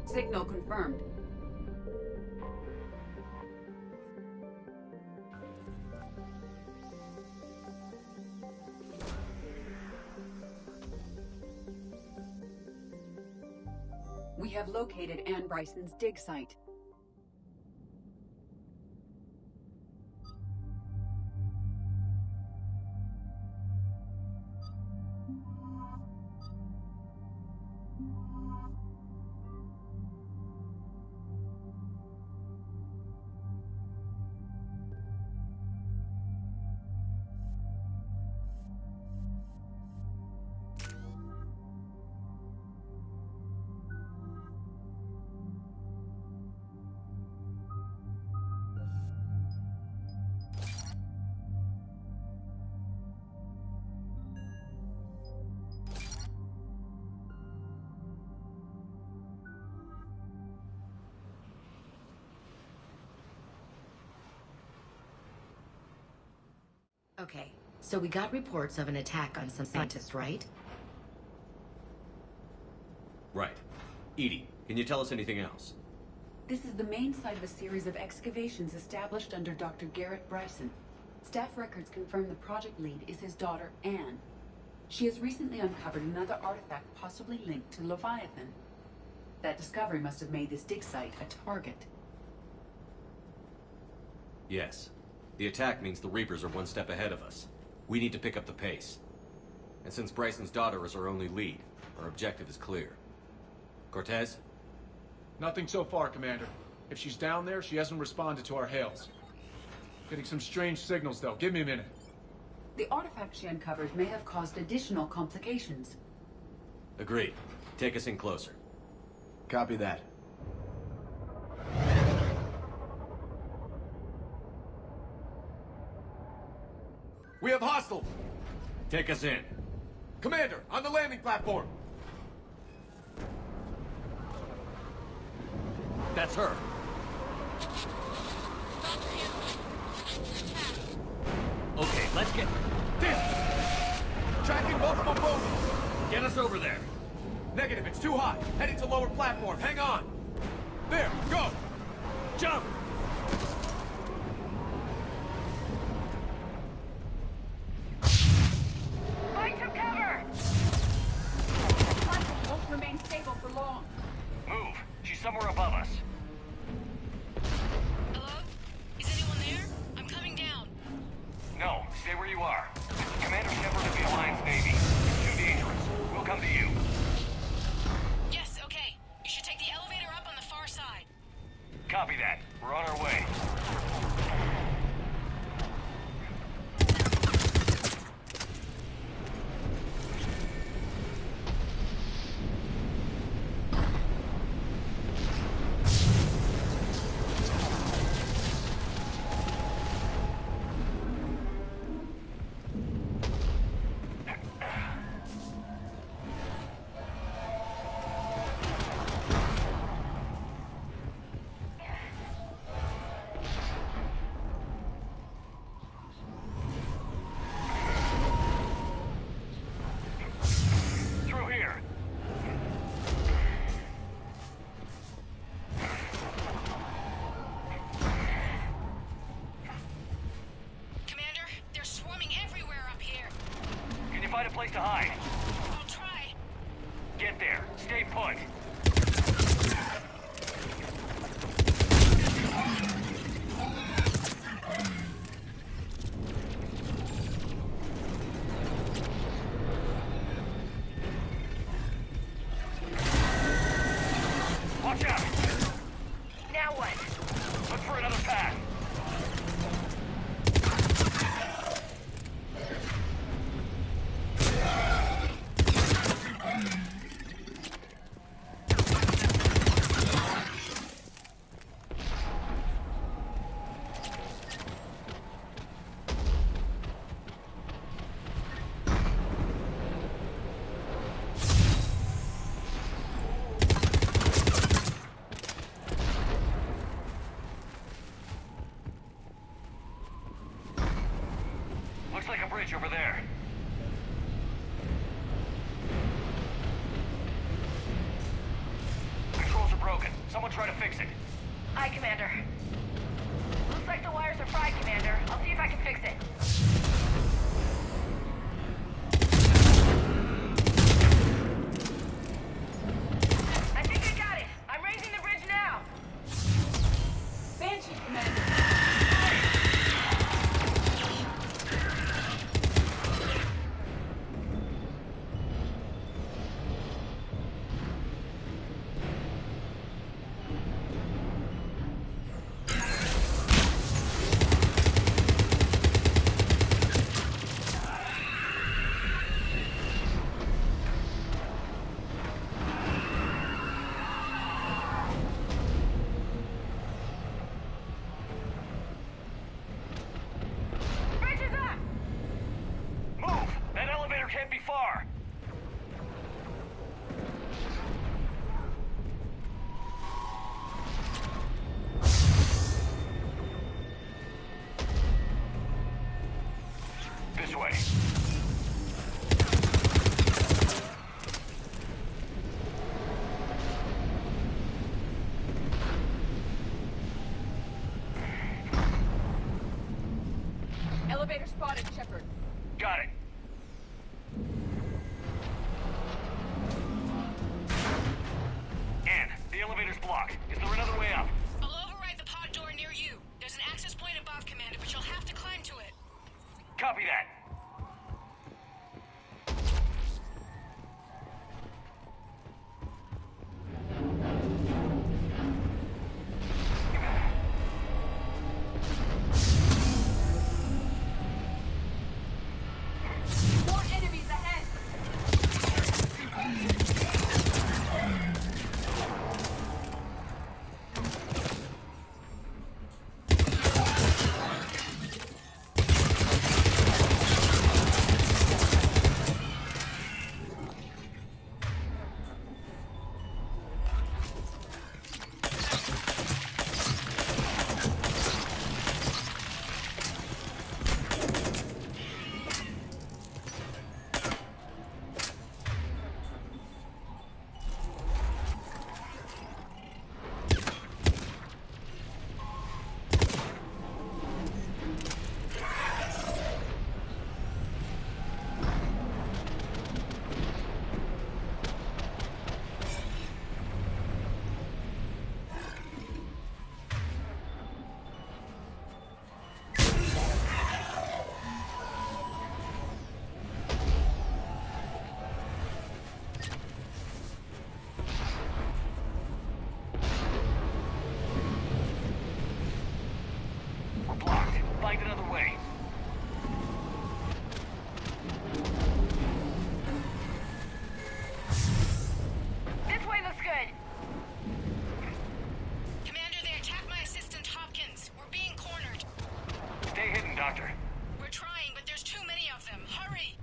Signal confirmed. We have located Anne Bryson's dig site. Okay, so we got reports of an attack on some scientists, right? Right. Edie, can you tell us anything else? This is the main site of a series of excavations established under Dr. Garrett Bryson. Staff records confirm the project lead is his daughter, Anne. She has recently uncovered another artifact possibly linked to Leviathan. That discovery must have made this dig site a target. Yes. The attack means the Reapers are one step ahead of us. We need to pick up the pace. And since Bryson's daughter is our only lead, our objective is clear. Cortez? Nothing so far, Commander. If she's down there, she hasn't responded to our hails. Getting some strange signals, though. Give me a minute. The artifact she uncovered may have caused additional complications. Agreed. Take us in closer. Copy that. We have hostiles! Take us in. Commander, on the landing platform! That's her. Okay, let's get... Tracking multiple boats! Get us over there. Negative, it's too hot. Heading to lower platform. Hang on. There, go! Jump! Find some cover! The platform won't remain stable for long. Move. She's somewhere above us. Hello? Is anyone there? I'm coming down. No, stay where you are. Commander Shepard of the Alliance Navy. It's too dangerous. We'll come to you. Yes, okay. You should take the elevator up on the far side. Copy that. We're on our way. Find a place to hide. I'll try. Get there. Stay put. Watch out! Now what? Look for another path. Looks like a bridge over there. Controls are broken. Someone try to fix it. Aye, Commander. Looks like the wires are fried, Commander. I'll see if I can fix it. I think I got it. I'm raising the bridge now. Banshee, Commander. way. Elevator spotted, Shepard. Got it. Ann, the elevator's blocked. Is there another way up? I'll override the pod door near you. There's an access point above, Commander, but you'll have to climb to it. Copy that. More enemies ahead! We're blocked. Find another way. This way looks good. Commander, they attacked my assistant Hopkins. We're being cornered. Stay hidden, Doctor. We're trying, but there's too many of them. Hurry!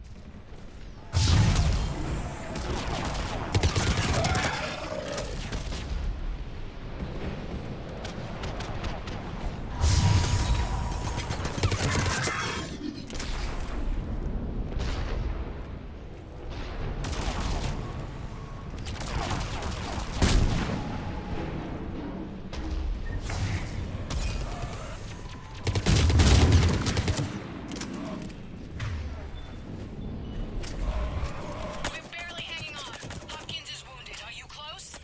We're barely hanging on. Hopkins is wounded. Are you close?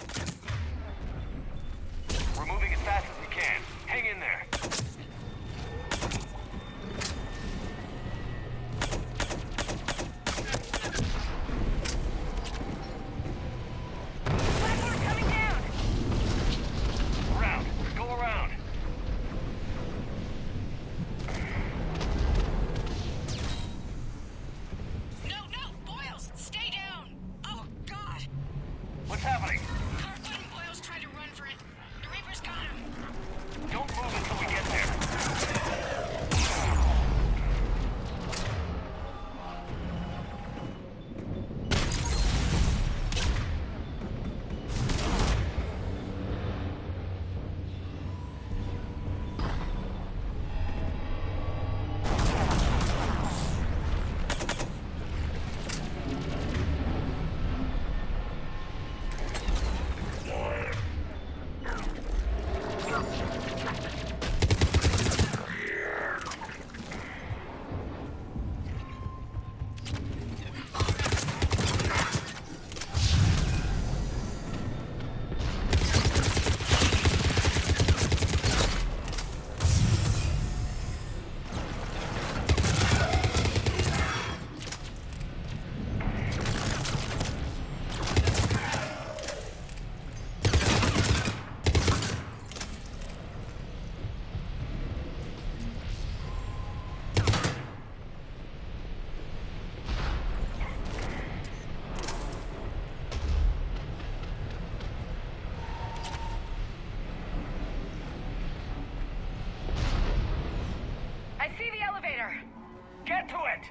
We're moving as fast as we can. Hang in there. Platform coming down! Around. Go around. No, no! Boyles, stay down! Oh, God! What's happening? Kirkwood and Boyles tried to run for it. The Reaper's got him. Don't move until we get there. I see the elevator. Get to it!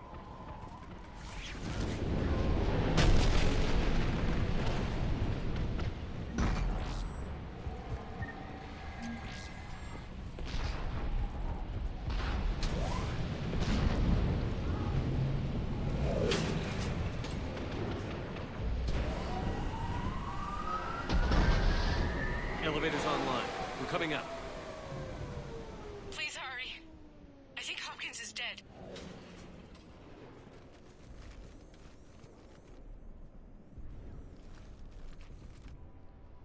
dead.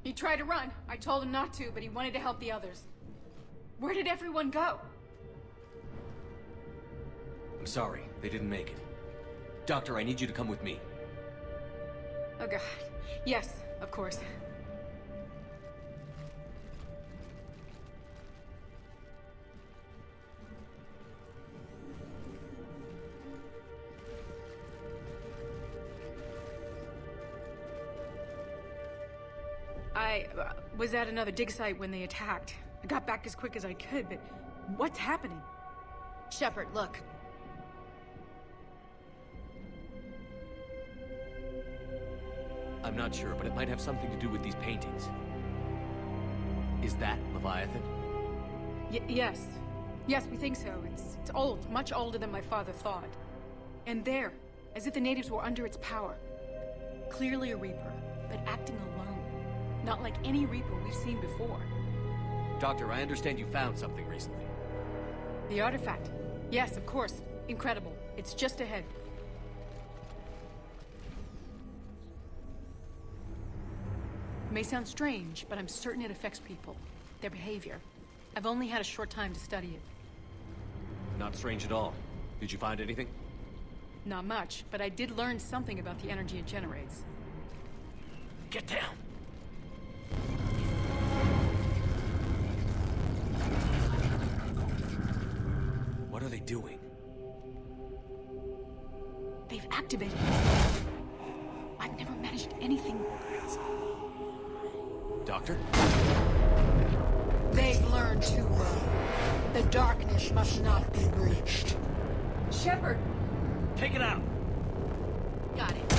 He tried to run. I told him not to, but he wanted to help the others. Where did everyone go? I'm sorry, they didn't make it. Doctor, I need you to come with me. Oh god. Yes, of course. I was at another dig site when they attacked. I got back as quick as I could, but what's happening? Shepard, look. I'm not sure, but it might have something to do with these paintings. Is that Leviathan? Yes. Yes, we think so. It's old, much older than my father thought. And there, as if the natives were under its power. Clearly a Reaper, but acting alone. Not like any Reaper we've seen before. Doctor, I understand you found something recently. The artifact. Yes, of course. Incredible. It's just ahead. It may sound strange, but I'm certain it affects people. Their behavior. I've only had a short time to study it. Not strange at all. Did you find anything? Not much, but I did learn something about the energy it generates. Get down! What are they doing? They've activated it. I've never managed anything. Doctor? They've learned too well. The darkness must not be breached. Shepard! Take it out! Got it.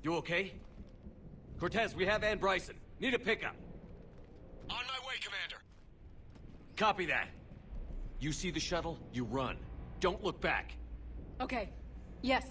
You okay? Cortez, we have Ann Bryson. Need a pickup. On my way, Commander. Copy that. You see the shuttle, you run. Don't look back. Okay. Yes.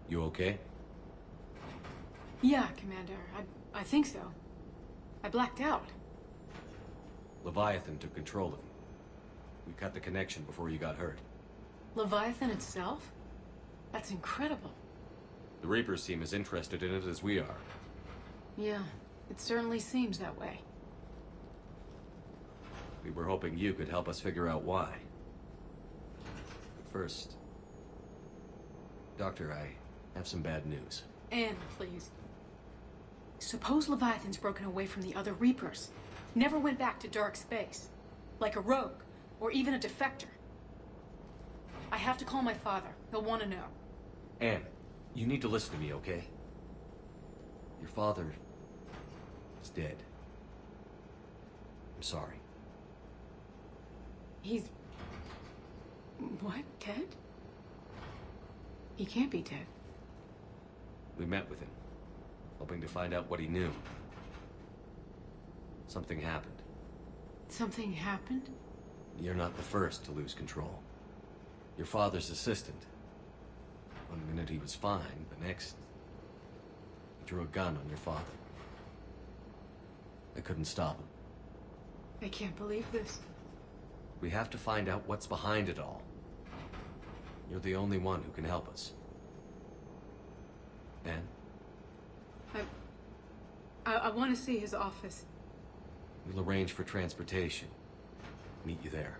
You okay? Yeah, Commander. I think so. I blacked out. Leviathan took control of him. We cut the connection before you got hurt. Leviathan itself? That's incredible. The Reapers seem as interested in it as we are. Yeah, it certainly seems that way. We were hoping you could help us figure out why. But first... Doctor, I have some bad news. Anne, please. Suppose Leviathan's broken away from the other Reapers. Never went back to dark space. Like a rogue, or even a defector. I have to call my father. He'll want to know. Anne, you need to listen to me, okay? Your father is dead. I'm sorry. He's... What? Dead? He can't be dead. We met with him, hoping to find out what he knew. Something happened. Something happened? You're not the first to lose control. Your father's assistant. One minute he was fine, the next... he drew a gun on your father. I couldn't stop him. I can't believe this. We have to find out what's behind it all. You're the only one who can help us. Anne? I want to see his office. We'll arrange for transportation. Meet you there.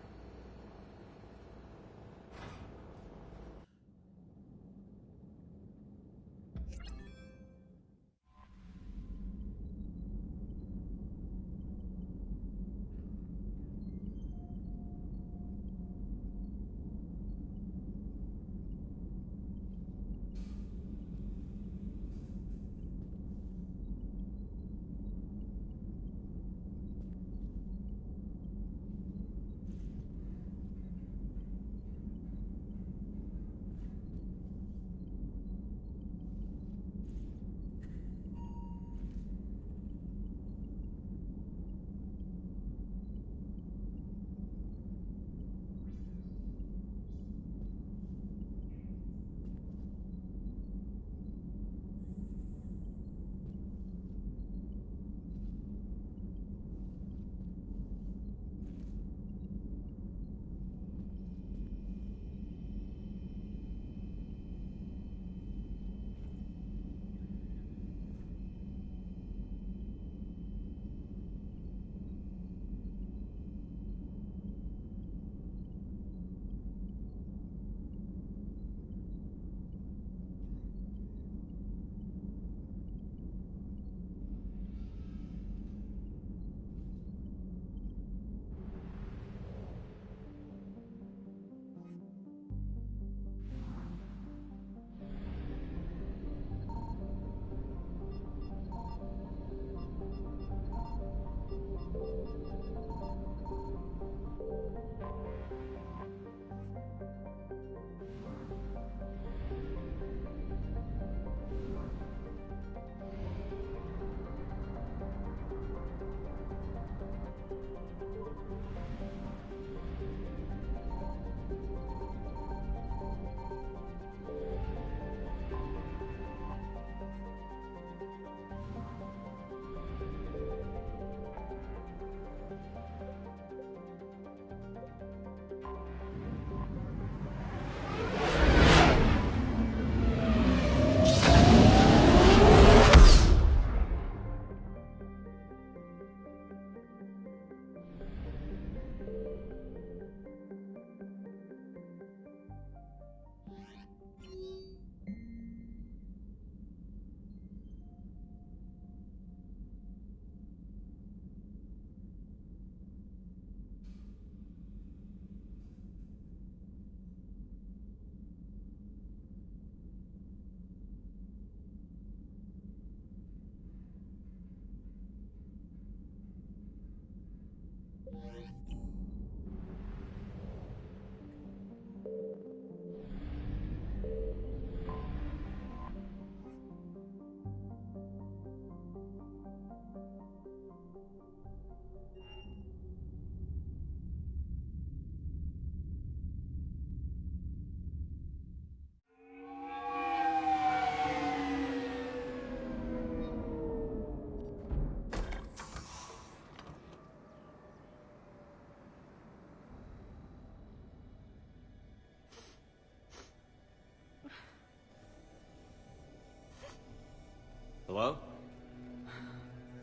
Hello?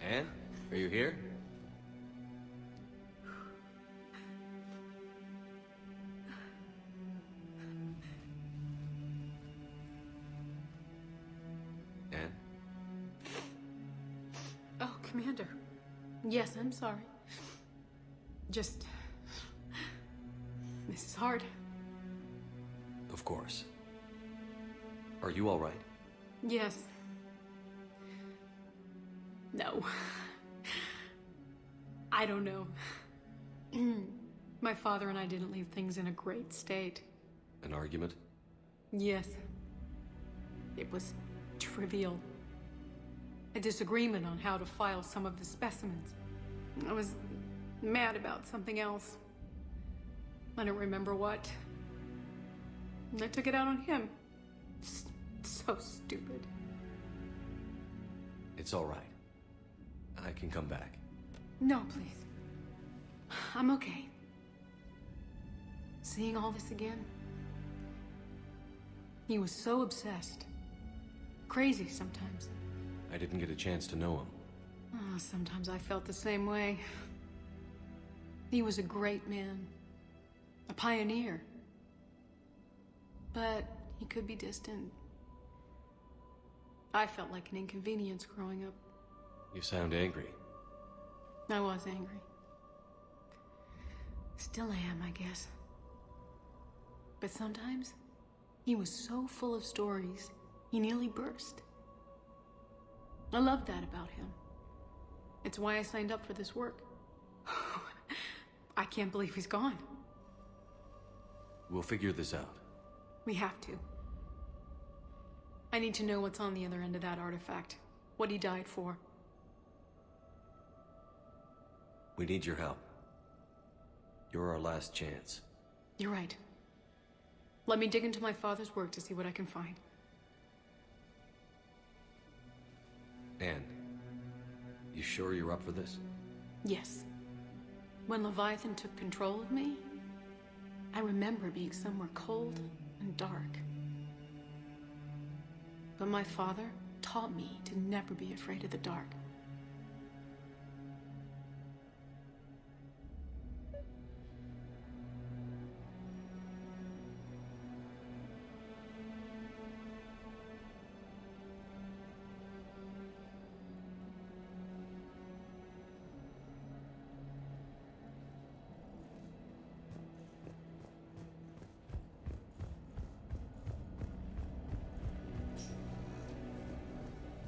Anne? Are you here? Anne? Oh, Commander. Yes, I'm sorry. Just... this is hard. Of course. Are you all right? Yes. No. I don't know. My father and I didn't leave things in a great state. An argument? Yes. It was trivial. A disagreement on how to file some of the specimens. I was mad about something else. I don't remember what. And I took it out on him. So stupid. It's all right. I can come back. No, please. I'm okay. Seeing all this again? He was so obsessed. Crazy sometimes. I didn't get a chance to know him. Oh, sometimes I felt the same way. He was a great man. A pioneer. But he could be distant. I felt like an inconvenience growing up. You sound angry. I was angry. Still am, I guess. But sometimes, he was so full of stories, he nearly burst. I love that about him. It's why I signed up for this work. I can't believe he's gone. We'll figure this out. We have to. I need to know what's on the other end of that artifact. What he died for. We need your help. You're our last chance. You're right. Let me dig into my father's work to see what I can find. Anne, you sure you're up for this? Yes. When Leviathan took control of me, I remember being somewhere cold and dark. But my father taught me to never be afraid of the dark.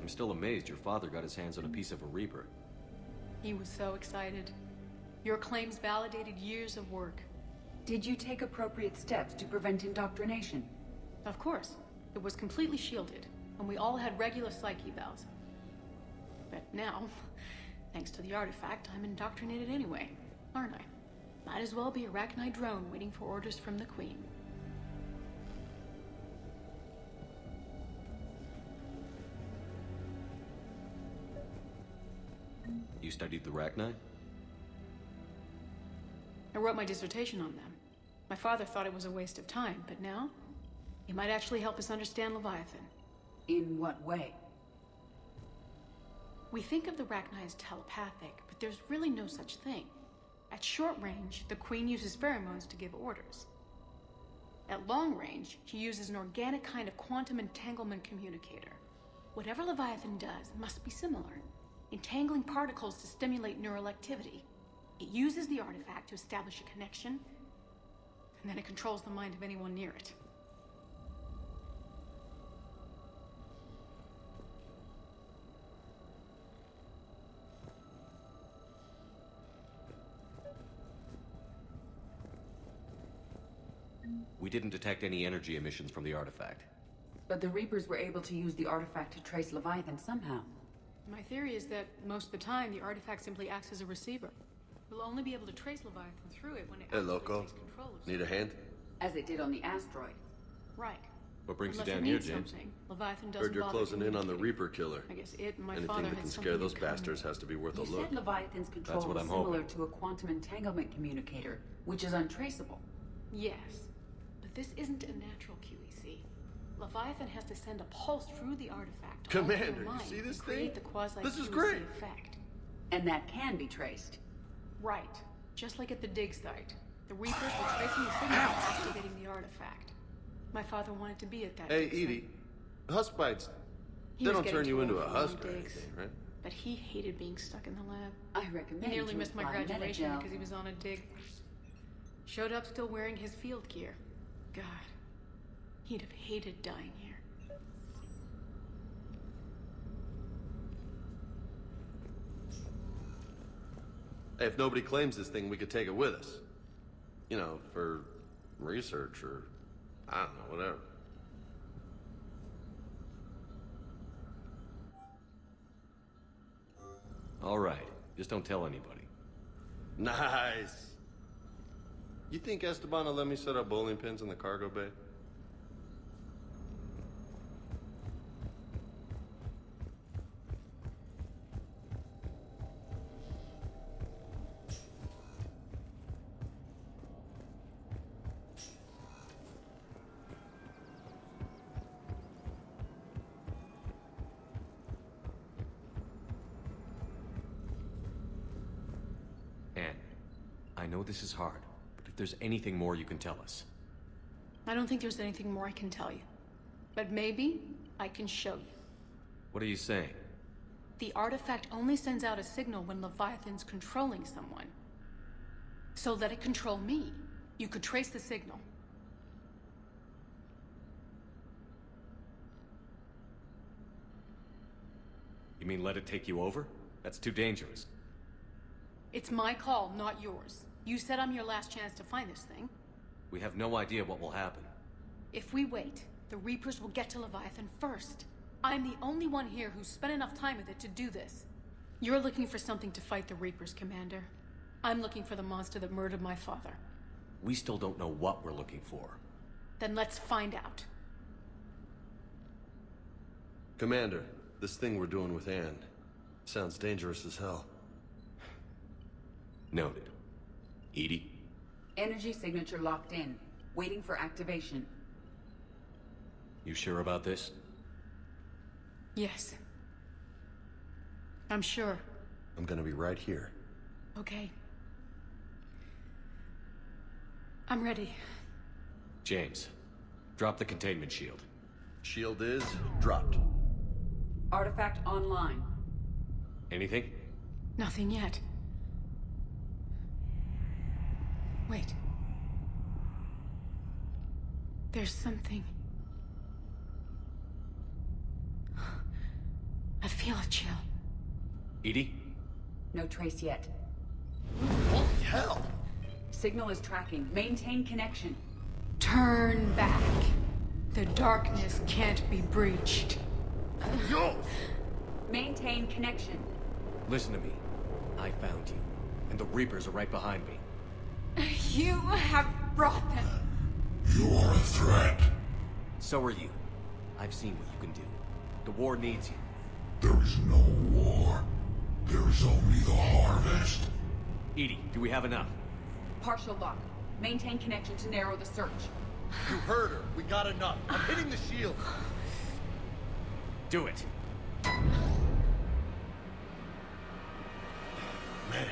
I'm still amazed your father got his hands on a piece of a Reaper. He was so excited. Your claims validated years of work. Did you take appropriate steps to prevent indoctrination? Of course. It was completely shielded, and we all had regular psych evals. But now, thanks to the artifact, I'm indoctrinated anyway, aren't I? Might as well be a Arachnite drone waiting for orders from the Queen. You studied the Arachnite? I wrote my dissertation on them. My father thought it was a waste of time, but now, it might actually help us understand Leviathan. In what way? We think of the Arachnite as telepathic, but there's really no such thing. At short range, the Queen uses pheromones to give orders. At long range, she uses an organic kind of quantum entanglement communicator. Whatever Leviathan does must be similar, entangling particles to stimulate neural activity. It uses the artifact to establish a connection, and then it controls the mind of anyone near it. We didn't detect any energy emissions from the artifact. But the Reapers were able to use the artifact to trace Leviathan somehow. My theory is that most of the time, the artifact simply acts as a receiver. We'll only be able to trace Leviathan through it when it actually takes control of Need a hand? As it did on the asteroid. Right. What brings Unless you it down here, needs James? something, Leviathan doesn't Heard you're bother closing in on the communicating. Reaper killer. I guess it and my Anything father that had can something scare in those common. bastards has to be worth a You look. said Leviathan's control That's what is I'm similar hoping. to a quantum entanglement communicator, which is untraceable. Yes, but this isn't a natural QEC. Leviathan has to send a pulse through the artifact. to alter your Commander, you mind see and this create thing? The quasi This is QEC great. Effect. And that can be traced. Right, just like at the dig site. The Reapers were tracing the signal and activating the artifact. My father wanted to be at that Hey, dig site. Edie. Husk bites, He they was don't getting turn you too into old a for long husk or digs. anything, right? But he hated being stuck in the lab. I recommend He nearly you missed my apply graduation Metagel. because he was on a dig. Showed up still wearing his field gear. God, he'd have hated dying here. Hey, if nobody claims this thing, we could take it with us. You know, for research or, I don't know, whatever. All right. Just don't tell anybody. Nice. You think Esteban will let me set up bowling pins in the cargo bay? Anne, I know this is hard, but if there's anything more you can tell us. I don't think there's anything more I can tell you. But maybe I can show you. What are you saying? The artifact only sends out a signal when Leviathan's controlling someone. So let it control me. You could trace the signal. You mean let it take you over? That's too dangerous. It's my call, not yours. You said I'm your last chance to find this thing. We have no idea what will happen. If we wait, the Reapers will get to Leviathan first. I'm the only one here who's spent enough time with it to do this. You're looking for something to fight the Reapers, Commander. I'm looking for the monster that murdered my father. We still don't know what we're looking for. Then let's find out. Commander, this thing we're doing with Anne sounds dangerous as hell. Noted. Edie? Energy signature locked in. Waiting for activation. You sure about this? Yes. I'm sure. I'm gonna be right here. Okay. I'm ready. James, drop the containment shield. Shield is dropped. Artifact online. Anything? Nothing yet. Wait. There's something. I feel a chill. Edie? No trace yet. Holy hell! Signal is tracking. Maintain connection. Turn back. The darkness can't be breached. Yo! Maintain connection. Listen to me. I found you, and the Reapers are right behind me. You have brought them. You are a threat. So are you. I've seen what you can do. The war needs you. There is no war. There is only the harvest. Edie, do we have enough? Partial lock. Maintain connection to narrow the search. You heard her. We got enough. I'm hitting the shield. Do it. Man.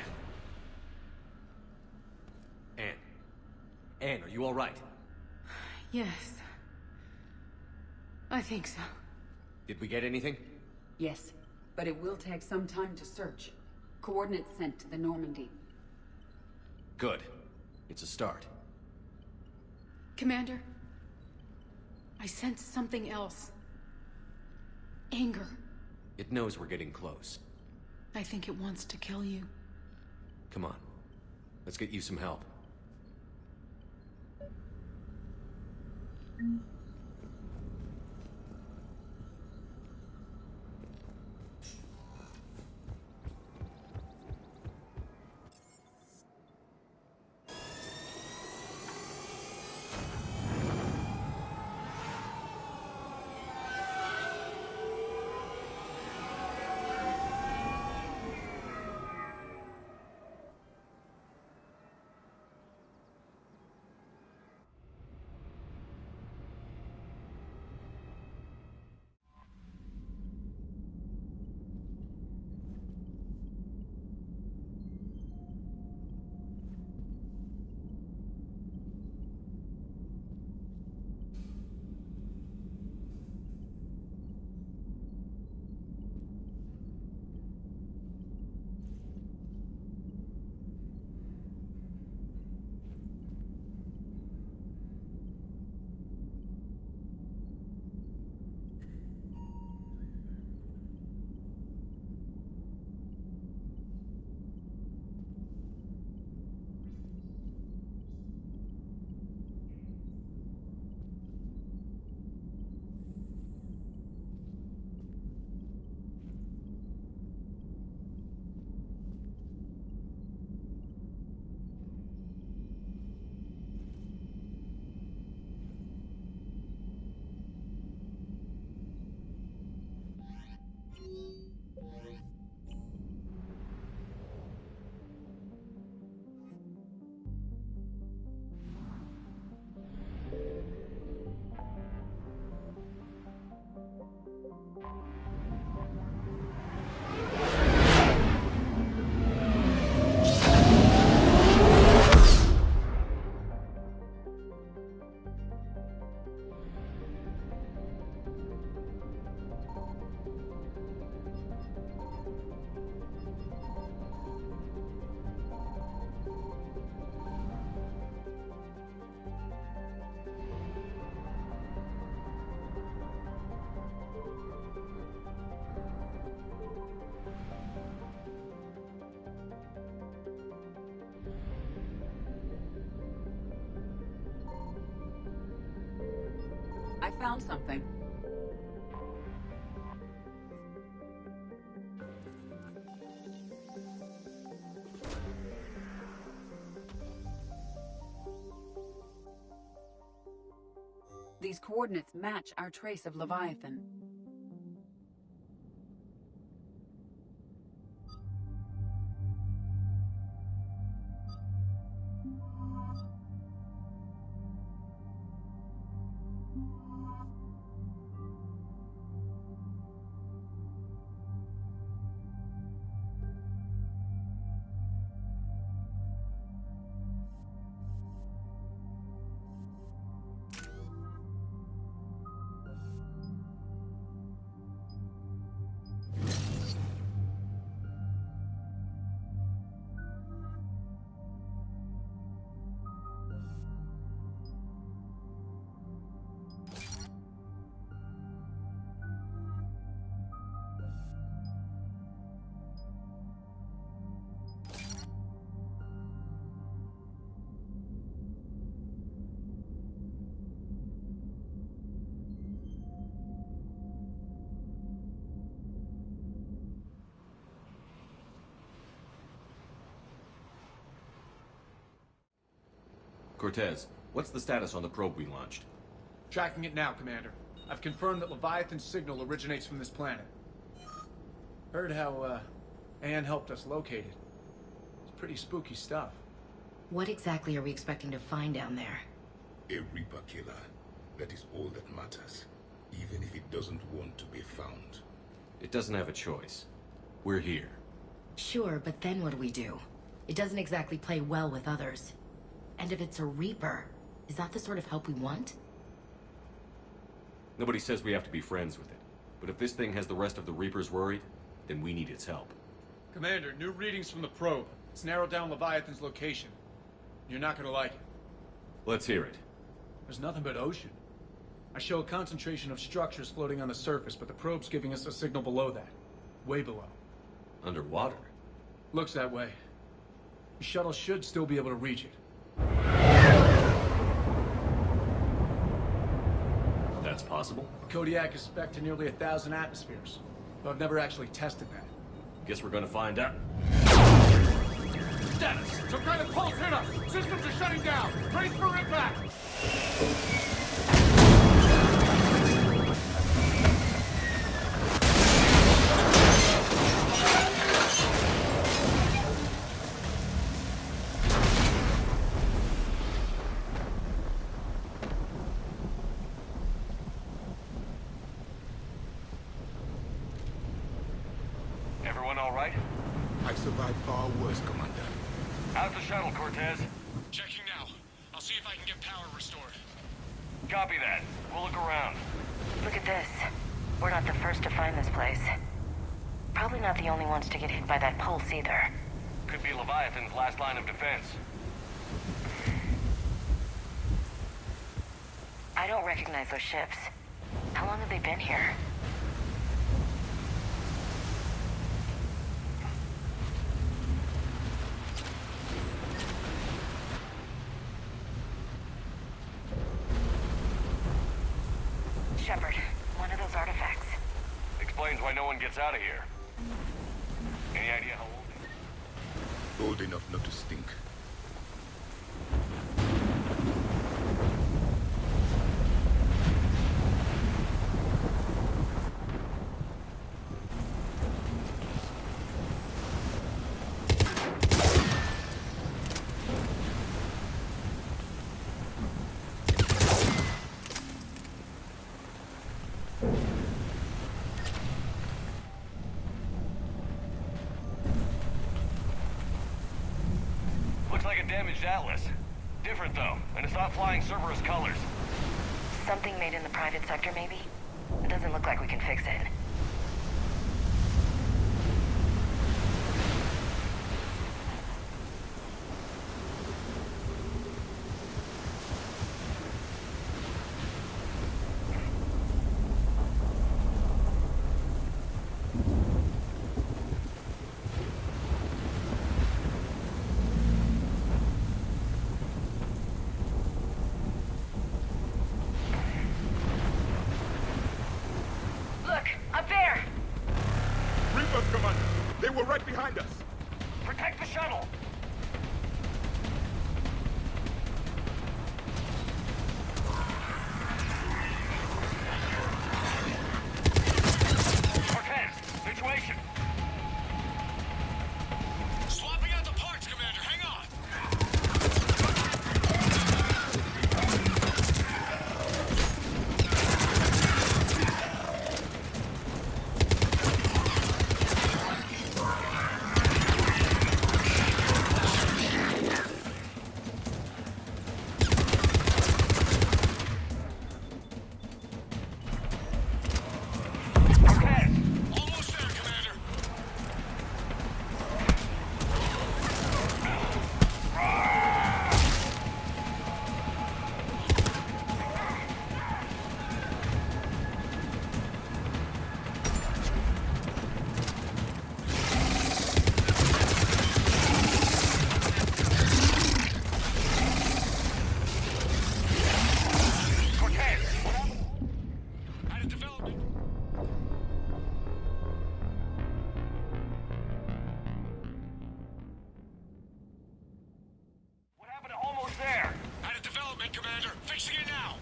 Anne, are you all right? Yes. I think so. Did we get anything? Yes, but it will take some time to search. Coordinates sent to the Normandy. Good. It's a start. Commander, I sense something else. Anger. It knows we're getting close. I think it wants to kill you. Come on. Let's get you some help. found something. These coordinates match our trace of Leviathan. Cortez, what's the status on the probe we launched? Tracking it now, Commander. I've confirmed that Leviathan's signal originates from this planet. Heard how, Anne helped us locate it. It's pretty spooky stuff. What exactly are we expecting to find down there? A Reaper killer. That is all that matters. Even if it doesn't want to be found. It doesn't have a choice. We're here. Sure, but then what do we do? It doesn't exactly play well with others. And if it's a Reaper, is that the sort of help we want? Nobody says we have to be friends with it. But if this thing has the rest of the Reapers worried, then we need its help. Commander, new readings from the probe. It's narrowed down Leviathan's location. You're not gonna like it. Let's hear it. There's nothing but ocean. I show a concentration of structures floating on the surface, but the probe's giving us a signal below that. Way below. Underwater? Looks that way. The shuttle should still be able to reach it. That's possible? Kodiak is spec'd to nearly 1,000 atmospheres, but I've never actually tested that. Guess we're gonna find out. Status! Some kind of pulse hit us! Systems are shutting down! Brace for impact! Everyone all right? I've survived far worse, Commander. How's the shuttle, Cortez? Checking now. I'll see if I can get power restored. Copy that. We'll look around. Look at this. We're not the first to find this place. Probably not the only ones to get hit by that pulse either. Could be Leviathan's last line of defense. I don't recognize those ships. How long have they been here? Shepard, one of those artifacts. Explains why no one gets out of here. Any idea how old it is? Old enough not to stink. Looks like a damaged Atlas. Different though, and it's not flying Cerberus colors. Something made in the private sector, maybe? It doesn't look like we can fix it. right, Commander. Fixing it now.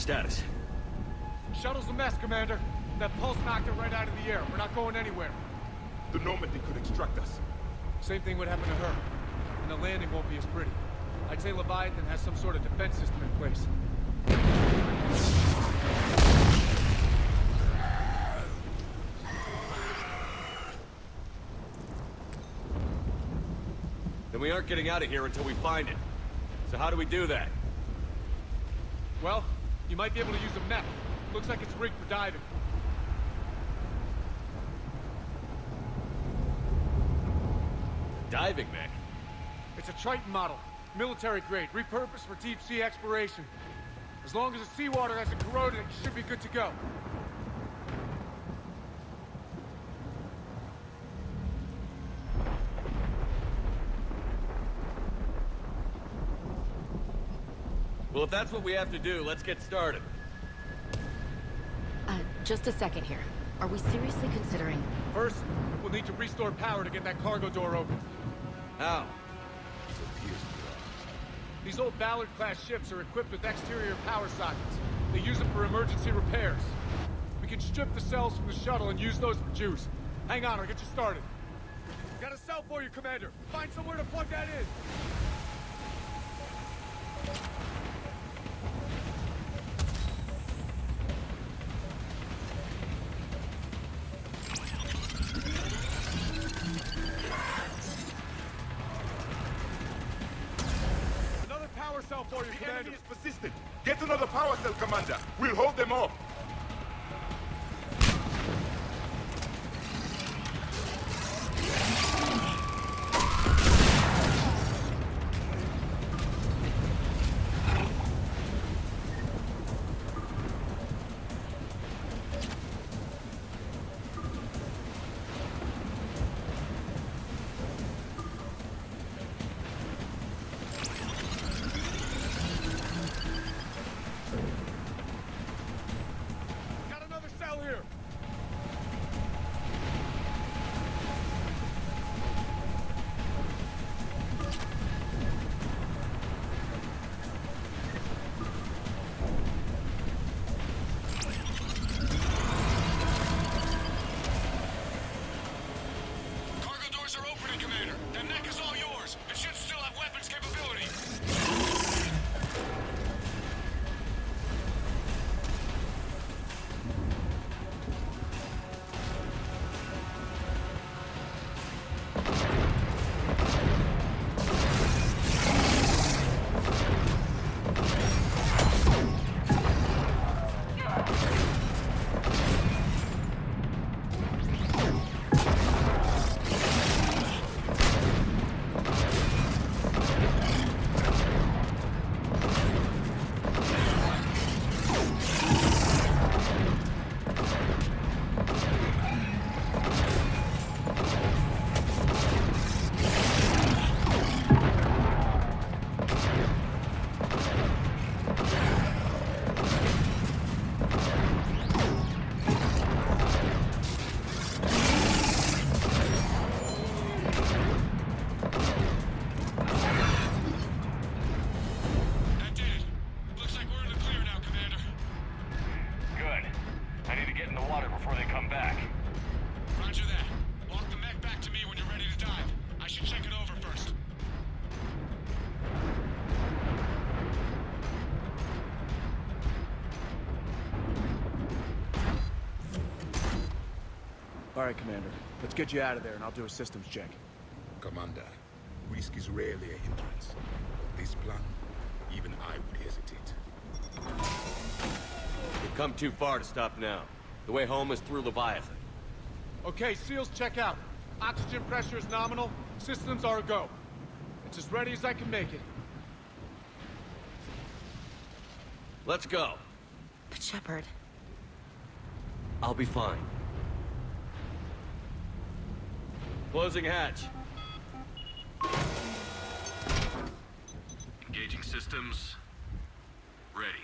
Status. Shuttle's a mess, Commander. That pulse knocked it right out of the air. We're not going anywhere. The Normandy could extract us. Same thing would happen to her. And the landing won't be as pretty. I'd say Leviathan has some sort of defense system in place. Then we aren't getting out of here until we find it. So how do we do that? Well, you might be able to use a mech. Looks like it's rigged for diving. Diving mech? It's a Triton model. Military grade, repurposed for deep sea exploration. As long as the seawater hasn't corroded it, you should be good to go. Well, if that's what we have to do, let's get started. Just a second here. Are we seriously considering... First, we'll need to restore power to get that cargo door open. How? These old Ballard-class ships are equipped with exterior power sockets. They use them for emergency repairs. We can strip the cells from the shuttle and use those for juice. Hang on, I'll get you started. Got a cell for you, Commander. Find somewhere to plug that in. For you, the Commander. enemy is persistent. Get another power cell, Commander. We'll hold them off. All right, Commander. Let's get you out of there, and I'll do a systems check. Commander, risk is rarely a hindrance. But this plan, even I would hesitate. We've come too far to stop now. The way home is through Leviathan. Okay, SEALs, check out. Oxygen pressure is nominal. Systems are a go. It's as ready as I can make it. Let's go. But Shepard... I'll be fine. Closing hatch. Engaging systems. Ready.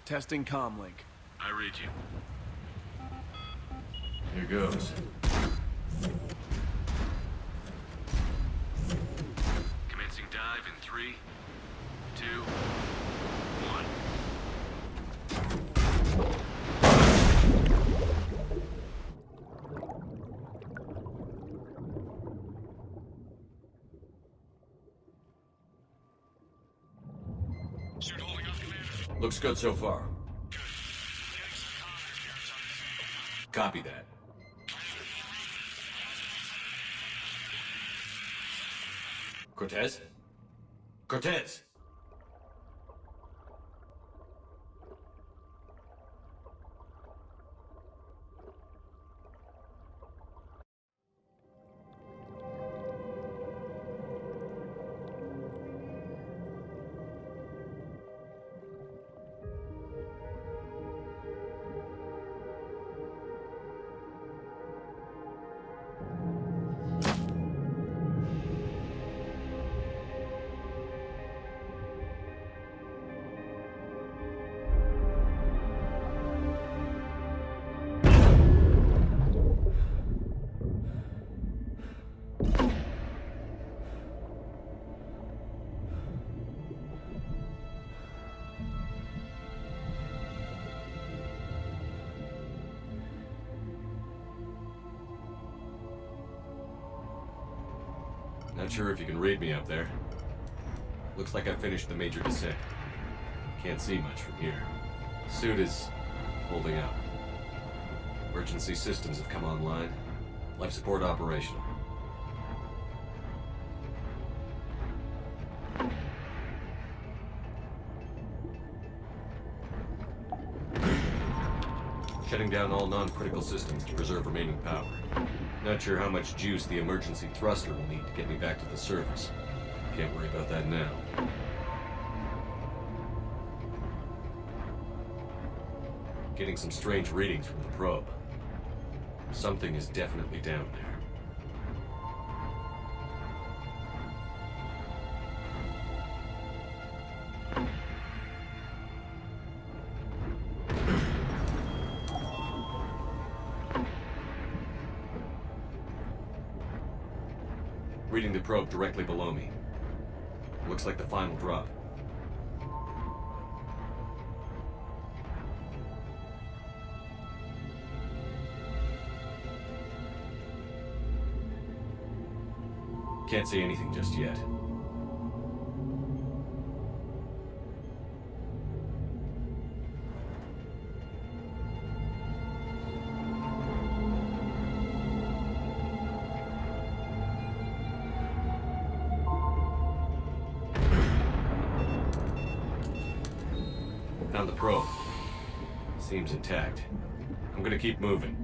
Testing comlink. I read you. Here goes. Commencing dive in 3, 2, 1. Suit holding up, Commander. Looks good so far. Copy that. Cortez? Cortez! Not sure if you can read me up there. Looks like I finished the major descent. Can't see much from here. Suit is holding up. Emergency systems have come online. Life support operational. Shutting down all non-critical systems to preserve remaining power. Not sure how much juice the emergency thruster will need to get me back to the surface. Can't worry about that now. Getting some strange readings from the probe. Something is definitely down there. Reading the probe directly below me. Looks like the final drop. Can't see anything just yet. Found the probe. Seems intact. I'm gonna keep moving.